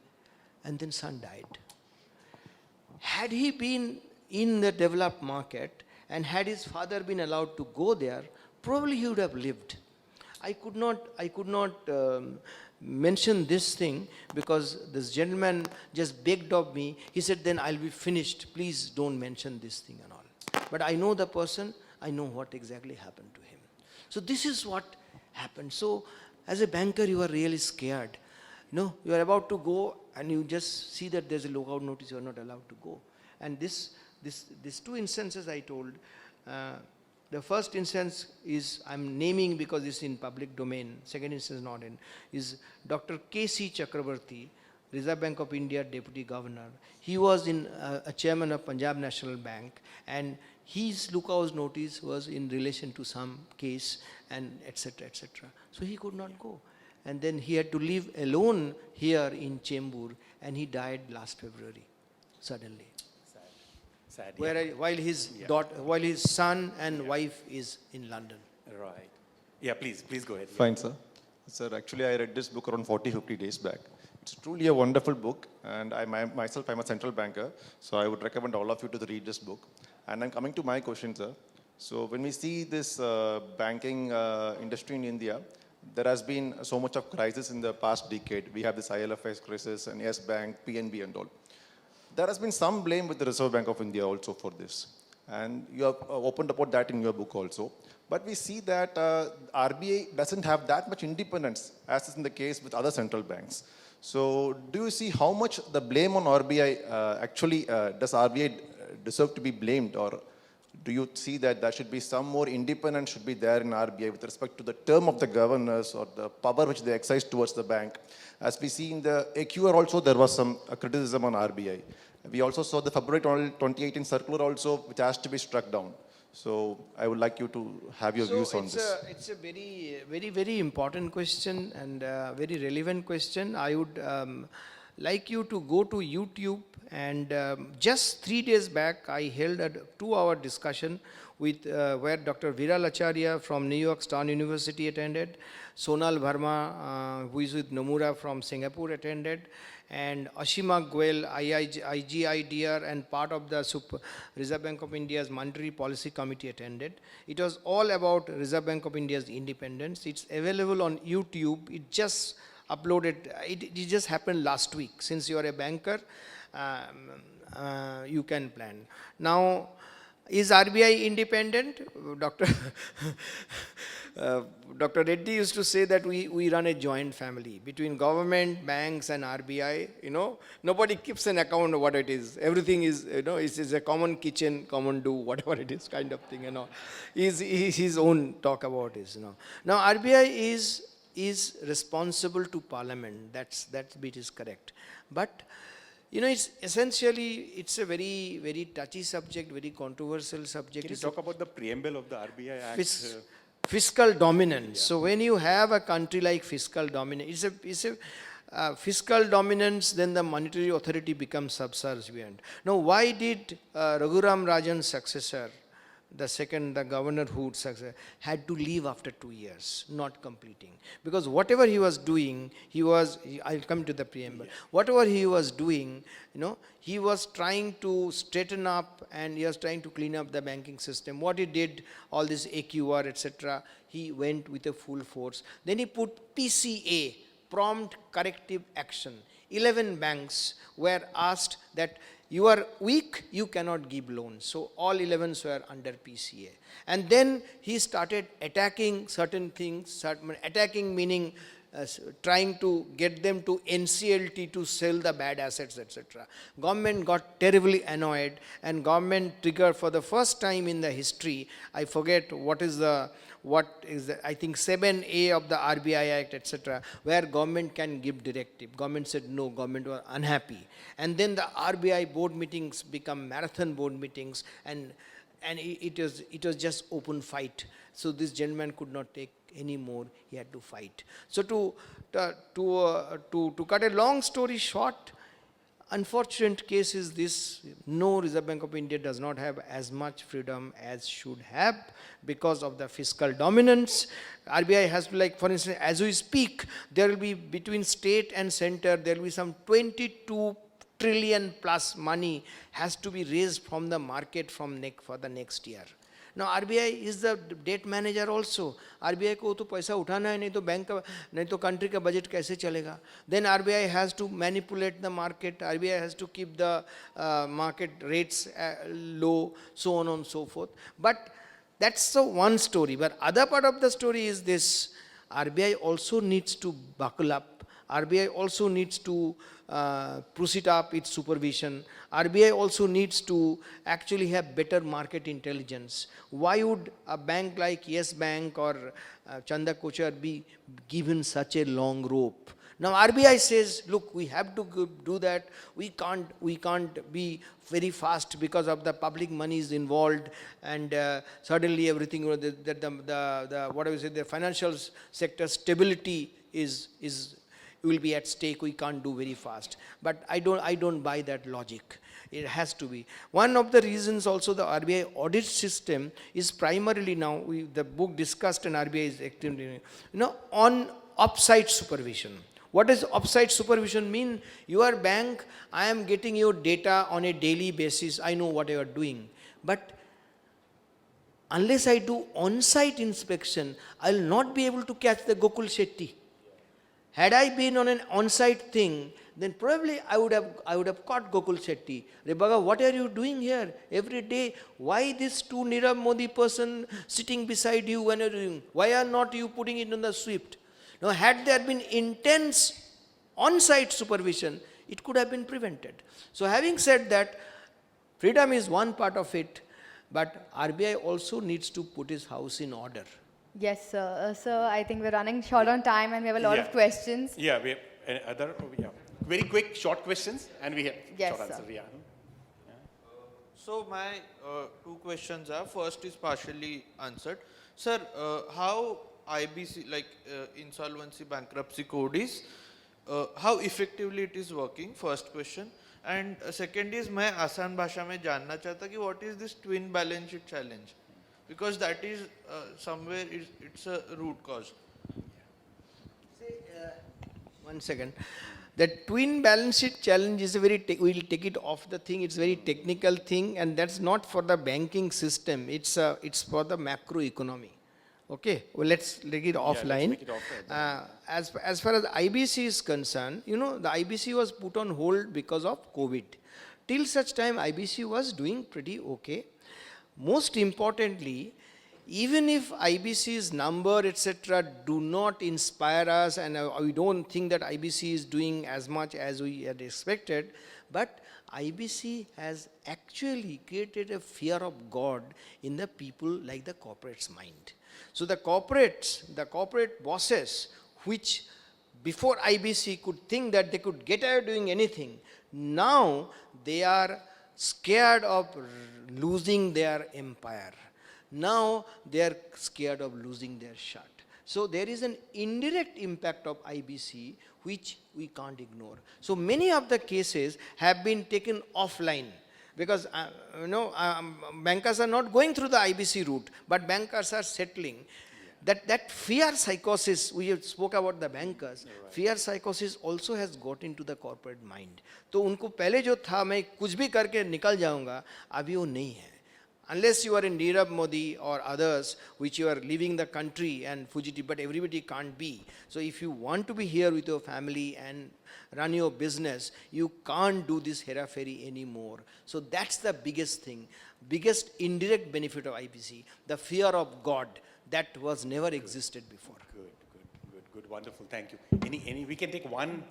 and then son died. Had he been in the developed market, and had his father been allowed to go there, probably he would have lived. I could not mention this thing because this gentleman just begged of me. He said, then I'll be finished. Please don't mention this thing and all. But I know the person. I know what exactly happened to him. So this is what happened. So as a banker, you are really scared. No, you are about to go and you just see that there's a lookout notice. You are not allowed to go. And these two instances I told. The first instance is, I'm naming because it's in public domain, second instance not in, is Dr. K.C. Chakrabarti, Reserve Bank of India Deputy Governor. He was a chairman of Punjab National Bank, and his lookout notice was in relation to some case and etc. etc. So he could not go. And then he had to live alone here in Chembur, and he died last February, suddenly. Sad, While his son and wife is in London. Right. Yeah, please go ahead. Fine, sir. Sir, actually, I read this book around 40-50 days back. It's truly a wonderful book, and I'm a central banker, so I would recommend all of you to read this book. And I'm coming to my question, sir. So when we see this banking industry in India, there has been so much of crisis in the past decade. We have this ILFS crisis and Yes Bank, PNB and all. There has been some blame with the Reserve Bank of India also for this. And you have opened about that in your book also. But we see that RBI doesn't have that much independence as is in the case with other central banks. So do you see how much the blame on RBI does RBI deserve to be blamed, or do you see that there should be some more independence should be there in RBI with respect to the term of the governors or the power which they exercise towards the bank? As we see in the AQR also, there was some criticism on RBI. We also saw the February 2018 circular also, which has to be struck down. So I would like you to have your views on this. It's a very important question and very relevant question. I would like you to go to YouTube, and just 3 days back, I held a 2-hour discussion with where Dr. Divya Lakera from New York Stern University attended, Sonal Verma, who is with Nomura from Singapore, attended, and Ashima Goel, IGIDR, and part of the Reserve Bank of India's Monetary Policy Committee attended. It was all about Reserve Bank of India's independence. It's available on YouTube. It just uploaded, it just happened last week. Since you are a banker, you can plan. Now, is RBI independent? Dr. Reddy used to say that we run a joint family between government, banks and RBI. You know, nobody keeps an account of what it is. Everything is, you know, it's a common kitchen, common do, whatever it is kind of thing, you know. Is his own talk about it, you know. Now, RBI is responsible to Parliament. That bit is correct. But it's essentially, it's a very, very touchy subject, very controversial subject. Can you It's talk about the preamble of the RBI Act? fiscal dominance. So when you have a country like fiscal dominance, fiscal dominance, then the monetary authority becomes subservient. Now, why did Raghuram Rajan's successor, the governor who successor, had to leave after 2 years, not completing? Because whatever he was doing, I'll come to the preamble. Whatever he was doing, he was trying to straighten up and he was trying to clean up the banking system. What he did, all this AQR, etc., he went with a full force. Then he put PCA, prompt corrective action. 11 banks were asked that you are weak, you cannot give loans. So all 11s were under PCA. And then he started attacking certain things, attacking meaning trying to get them to NCLT to sell the bad assets, etc. Government got terribly annoyed and government triggered for the first time in the history, I forget I think 7A of the RBI Act, etc., where government can give directive. Government said no, government was unhappy. And then the RBI board meetings become marathon board meetings and it was just open fight. So this gentleman could not take any more, he had to fight. So to cut a long story short, unfortunate case is this: no, Reserve Bank of India does not have as much freedom as should have because of the fiscal dominance. RBI has to, like, for instance, as we speak, there will be between state and center, there will be some 22 trillion plus money has to be raised from the market for the next year. Now RBI is the debt manager also. RBI को तो पैसा उठाना है, नहीं तो bank का, नहीं तो country का budget कैसे चलेगा? Then RBI has to manipulate the market. RBI has to keep the market rates low, so on and so forth. But that's the one story. But other part of the story is this: RBI also needs to buckle up. RBI also needs to proceed up its supervision. RBI also needs to actually have better market intelligence. Why would a bank like Yes Bank or Chanda Kochar be given such a long rope? Now RBI says, look, we have to do that. We can't be very fast because of the public money is involved, and suddenly everything, the financial sector stability will be at stake. We can't do very fast. But I don't buy that logic. It has to be. One of the reasons also the RBI audit system is primarily now, the book discussed and RBI is actively, on offsite supervision. What does offsite supervision mean? Your bank, I am getting your data on a daily basis. I know what you are doing. But unless I do on-site inspection, I will not be able to catch the Gokul Shetty. Had I been on an on-site thing, then probably I would have caught Gokul Shetty. Rebaga, what are you doing here every day? Why this two Nirav Modi person sitting beside you when you're doing? Why are not you putting it on the swift? Now, had there been intense on-site supervision, it could have been prevented. So having said that, freedom is one part of it, but RBI also needs to put his house in order. Yes, sir. Sir, I think we're running short on time and we have a lot of questions. Yeah, we have very quick, short questions, and we have short answers. Yeah. So my two questions are: first is partially answered. Sir, how IBC, like insolvency bankruptcy code is, how effectively it is working? First question. And second is, मैं आसान भाषा में जानना चाहता कि what is this twin balance sheet challenge? Because that is somewhere it's a root cause. One second. The twin balance sheet challenge is a very, we'll take it off the thing, it's a very technical thing, and that's not for the banking system, it's for the macroeconomy. Okay, well, let's take it offline. Let's make it offline. As far as IBC is concerned, the IBC was put on hold because of COVID. Till such time, IBC was doing pretty okay. Most importantly, even if IBC's number, etc., do not inspire us, and we don't think that IBC is doing as much as we had expected, but IBC has actually created a fear of God in the people like the corporate's mind. So the corporate bosses, which before IBC could think that they could get away doing anything, Now they are scared of losing their empire. Now they are scared of losing their shot. So there is an indirect impact of IBC which we can't ignore. So many of the cases have been taken offline because bankers are not going through the IBC route, but bankers are settling. That fear psychosis, we spoke about the bankers, fear psychosis also has got into the corporate mind. तो उनको पहले जो था मैं कुछ भी करके निकल जाऊंगा, अभी वो नहीं है. Unless you are in Nirav Modi or others, which you are leaving the country and fugitive, but everybody can't be. So if you want to be here with your family and run your business, you can't do this hera-feri anymore. So that's the biggest thing, biggest indirect benefit of IBC, the fear of God that was never existed before. Good, wonderful, thank you. We can take one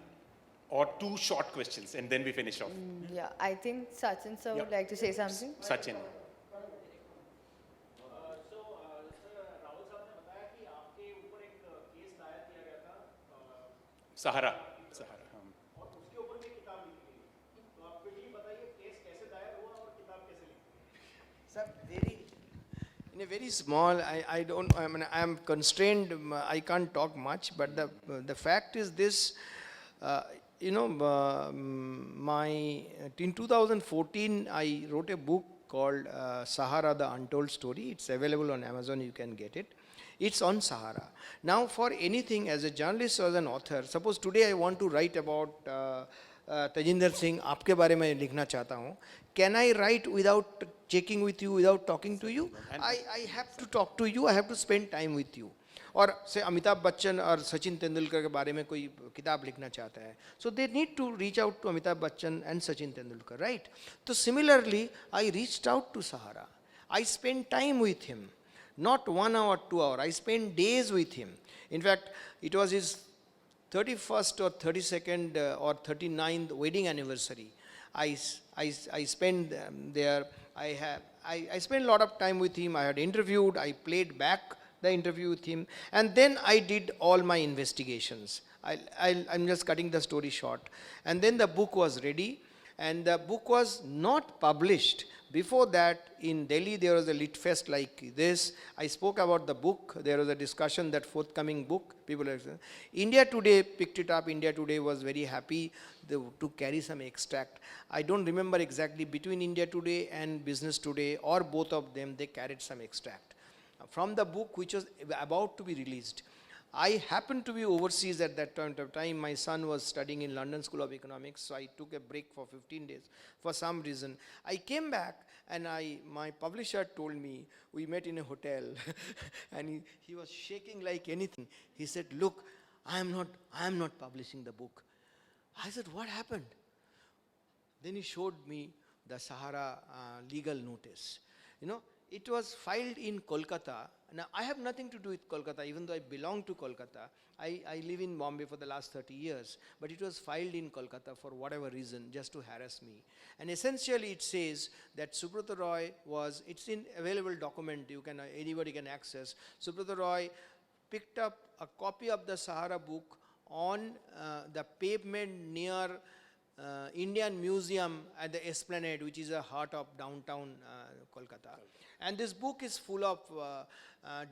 or two short questions and then we finish off. Yeah, I think Sachin sir would like to say something. Sachin. Sahara. Sir, in a very small, I am constrained, I can't talk much, but the fact is this, in 2014, I wrote a book called Sahara, the Untold Story. It's available on Amazon, you can get it. It's on Sahara. Now, for anything, as a journalist or as an author, suppose today I want to write about Tajinder Singh, आपके बारे में लिखना चाहता हूँ. Can I write without checking with you, without talking to you? I have to talk to you, I have to spend time with you. और से अमिताभ बच्चन और सचिन तेंदुलकर के बारे में कोई किताब लिखना चाहता है. So they need to reach out to Amitabh Bachchan and Sachin Tendulkar, right? So similarly, I reached out to Sahara. I spent time with him. Not 1 hour, 2 hours. I spent days with him. In fact, it was his 31st or 32nd or 39th wedding anniversary. I spent there. I spent a lot of time with him. I had interviewed. I played back the interview with him. And then I did all my investigations. I'm just cutting the story short. And then the book was ready. And the book was not published. Before that, in Delhi, there was a lit fest like this. I spoke about the book. There was a discussion, that forthcoming book. People are saying. India Today picked it up. India Today was very happy to carry some extract. I don't remember exactly, between India Today and Business Today, or both of them, they carried some extract from the book which was about to be released. I happened to be overseas at that point of time. My son was studying in London School of Economics, so I took a break for 15 days for some reason. I came back and my publisher told me, we met in a hotel and he was shaking like anything. He said, look, I am not publishing the book. I said, what happened? Then he showed me the Sahara legal notice. It was filed in Kolkata. Now, I have nothing to do with Kolkata, even though I belong to Kolkata. I live in Bombay for the last 30 years, but it was filed in Kolkata for whatever reason, just to harass me. And essentially it says that Subrata Roy it's in available document, anybody can access. Subrata Roy picked up a copy of the Sahara book on the pavement near Indian Museum at the Esplanade, which is the heart of downtown Kolkata. And this book is full of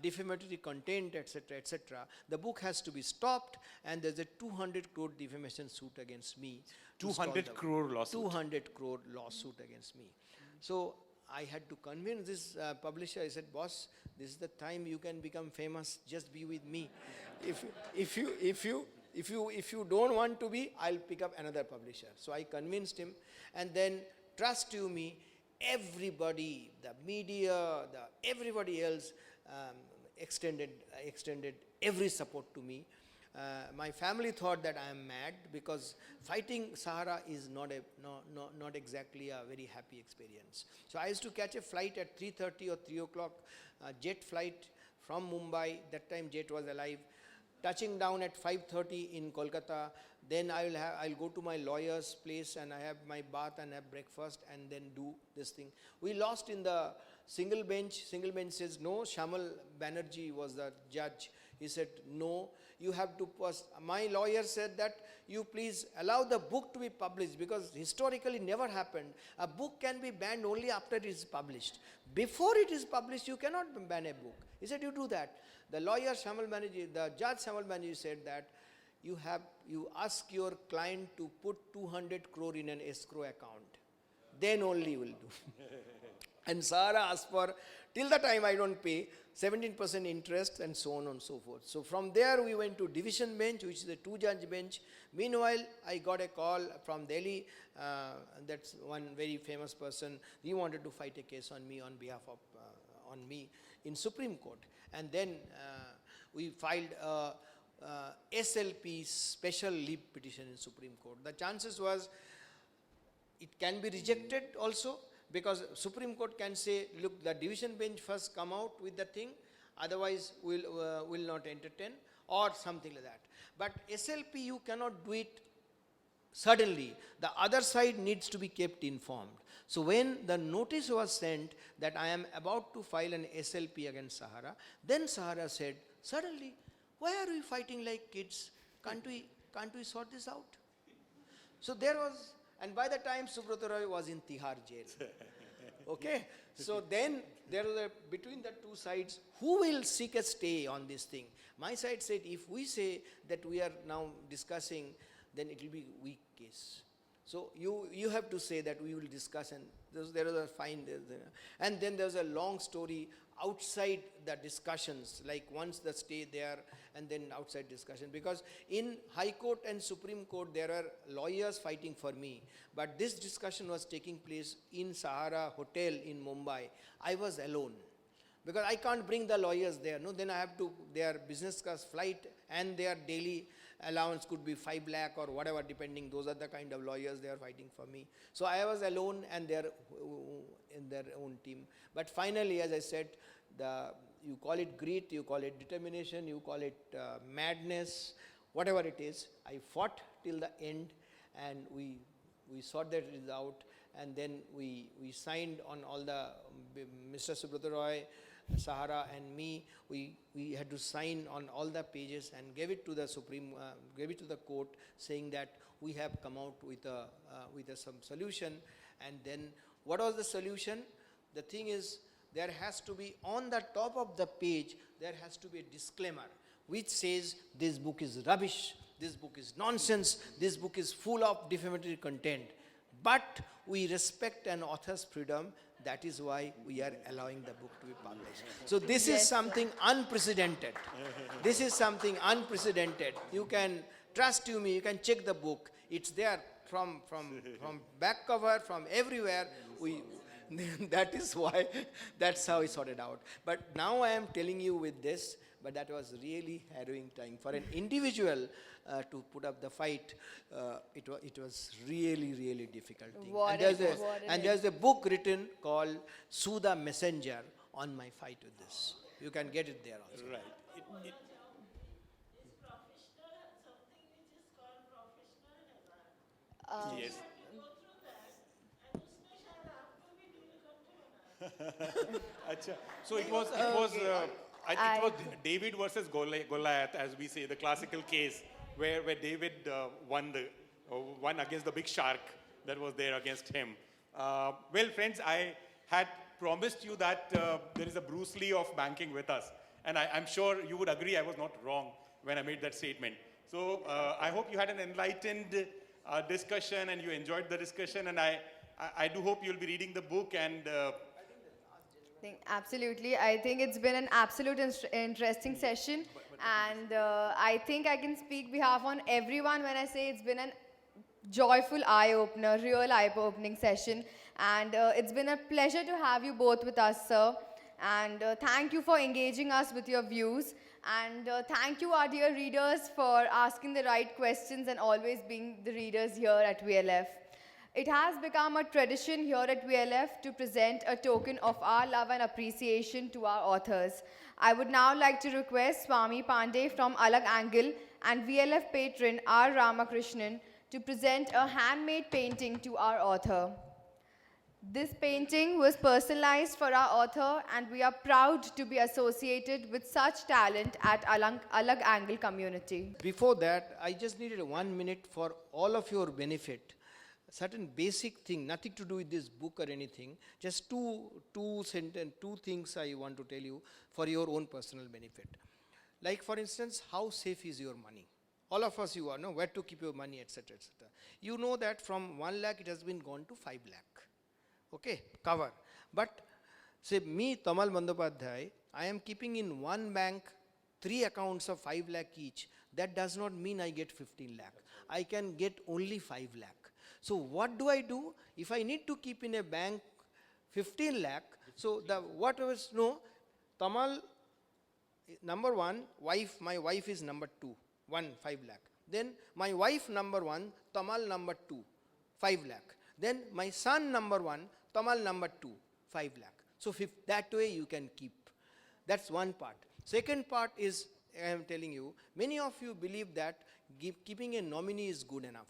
defamatory content, etc., etc. The book has to be stopped, and there's a 200 crore defamation suit against me. 200 crore lawsuit. 200 crore lawsuit against me. So I had to convince this publisher. I said, boss, this is the time you can become famous. Just be with me. If you don't want to be, I'll pick up another publisher. So I convinced him, and then, trust you me, everybody, the media, everybody else extended every support to me. My family thought that I am mad, because fighting Sahara is not exactly a very happy experience. So I used to catch a flight at 3:30 or 3 o'clock, jet flight from Mumbai. That time jet was alive. Touching down at 5:30 in Kolkata. Then I'll go to my lawyer's place and I have my bath and have breakfast and then do this thing. We lost in the single bench. Single bench says no. Shamal Banerjee was the judge. He said, no, you have to post. My lawyer said that you please allow the book to be published, because historically never happened. A book can be banned only after it is published. Before it is published, you cannot ban a book. He said, you do that. The lawyer Shamal Banerjee, the judge Shamal Banerjee said that you ask your client to put 200 crore in an escrow account. Then only you will do. And Sahara asked for, till the time I don't pay, 17% interest and so on and so forth. So from there we went to division bench, which is a 2-judge bench. Meanwhile, I got a call from Delhi. That's one very famous person. He wanted to fight a case on me on behalf of, on me in Supreme Court. And then we filed a SLP, special leave petition in Supreme Court. The chances was it can be rejected also, because Supreme Court can say, look, the division bench first come out with the thing, otherwise will not entertain, or something like that. But SLP, you cannot do it suddenly. The other side needs to be kept informed. So when the notice was sent that I am about to file an SLP against Sahara, then Sahara said, suddenly, why are we fighting like kids? Can't we sort this out? So there was, and by the time Subrata Roy was in Tihar jail. Okay, so then there was between the two sides, who will seek a stay on this thing? My side said, if we say that we are now discussing, then it will be weak case. So you have to say that we will discuss, and there was a fine, and then there's a long story outside the discussions, like once the stay there and then outside discussion, because in High Court and Supreme Court there are lawyers fighting for me, but this discussion was taking place in Sahara Hotel in Mumbai. I was alone, because I can't bring the lawyers there, no, then I have to, their business class flight and their daily allowance could be 5 lakh or whatever, depending, those are the kind of lawyers they are fighting for me. So I was alone and they are in their own team. But finally, as I said, you call it grit, you call it determination, you call it madness, whatever it is. I fought till the end, and we sorted it out, and then we signed on all the, Mr. Subrata Roy, Sahara and me, we had to sign on all the pages and gave it to the gave it to the court, saying that we have come out with some solution. And then what was the solution? The thing is, there has to be on the top of the page, there has to be a disclaimer which says this book is rubbish, this book is nonsense, this book is full of defamatory content. But we respect an author's freedom. That is why we are allowing the book to be published. So this is something unprecedented. This is something unprecedented. You can trust me, you can check the book. It's there from back cover, from everywhere. That is why, that's how we sorted out. But now I am telling you with this, but that was really harrowing time. For an individual to put up the fight, it was really, really difficult thing. And there's a book written called Sue the Messenger on my fight with this. You can get it there also. Right. Yes. Achha. So it was David versus Goliath, as we say, the classical case where David won against the big shark that was there against him. Well, friends, I had promised you that there is a Bruce Lee of banking with us, and I'm sure you would agree I was not wrong when I made that statement. So I hope you had an enlightened discussion and you enjoyed the discussion, and I do hope you'll be reading the book and. Absolutely. I think it's been an absolute interesting session, and I think I can speak behalf on everyone when I say it's been a joyful eye-opener, real eye-opening session, and it's been a pleasure to have you both with us, sir, and thank you for engaging us with your views, and thank you, our dear readers, for asking the right questions and always being the readers here at VLF. It has become a tradition here at VLF to present a token of our love and appreciation to our authors. I would now like to request Swami Pandey from Alag Angle and VLF patron R. Ramakrishnan to present a handmade painting to our author. This painting was personalized for our author, and we are proud to be associated with such talent at Alag Angle community. Before that, I just needed 1 minute for all of your benefit. Certain basic thing, nothing to do with this book or anything. Just two things I want to tell you for your own personal benefit. Like for instance, how safe is your money? All of us, you know where to keep your money, etc., etc. You know that from 1 lakh it has been gone to 5 lakh. Okay, cover. But say me, Tamal Bandyopadhyay, I am keeping in one bank 3 accounts of 5 lakh each. That does not mean I get 15 lakh. I can get only 5 lakh. So what do I do? If I need to keep in a bank 15 lakh, so the whatever no, Tamal number 1, my wife is number 2, 5 lakh. Then my wife number 1, Tamal number 2, 5 lakh. Then my son number 1, Tamal number 2, 5 lakh. So that way you can keep. That's one part. Second part is, I am telling you, many of you believe that keeping a nominee is good enough.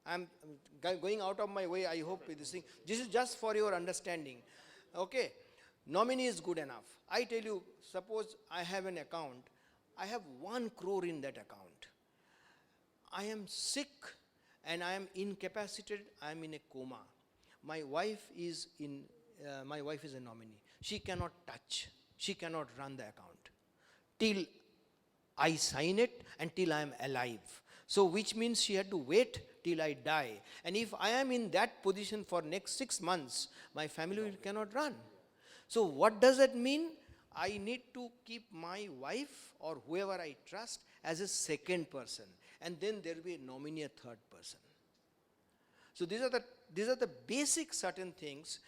I'm going out of my way, I hope this thing. This is just for your understanding. Okay, nominee is good enough. I tell you, suppose I have an account, I have 1 crore in that account. I am sick and I am incapacitated, I am in a coma. My wife is a nominee. She cannot touch, she cannot run the account till I sign it and till I am alive. So which means she had to wait till I die. And if I am in that position for next 6 months, my family cannot run. So what does that mean? I need to keep my wife or whoever I trust as a second person. And then there will be a nominee, a third person. So these are the basic certain things.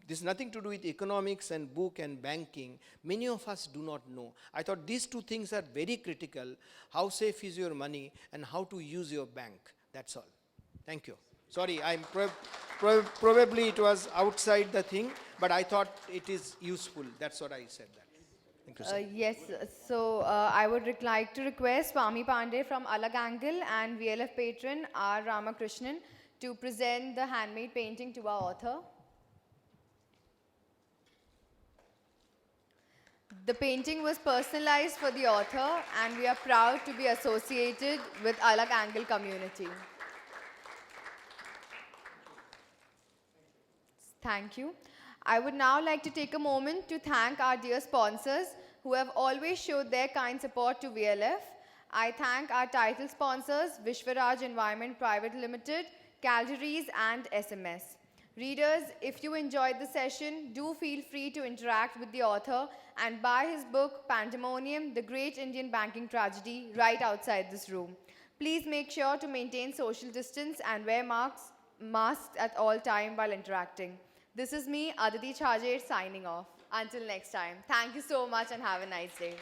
This is nothing to do with economics and book and banking. Many of us do not know. I thought these 2 things are very critical. How safe is your money and how to use your bank. That's all. Thank you. Sorry, I'm probably it was outside the thing, but I thought it is useful. That's what I said that. Thank you, sir. Yes, so I would like to request Swami Pandey from Alag Angle and VLF patron R. Ramakrishnan to present the handmade painting to our author. The painting was personalized for the author, and we are proud to be associated with Alag Angle community. Thank you. I would now like to take a moment to thank our dear sponsors who have always showed their kind support to VLF. I thank our title sponsors, Vishwaraj Environment Private Limited, Calgaries and SMS. Readers, if you enjoyed the session, do feel free to interact with the author and buy his book, Pandemonium, The Great Indian Banking Tragedy, right outside this room. Please make sure to maintain social distance and wear masks at all time while interacting. This is me, Aditi Chajer, signing off. Until next time, thank you so much and have a nice day.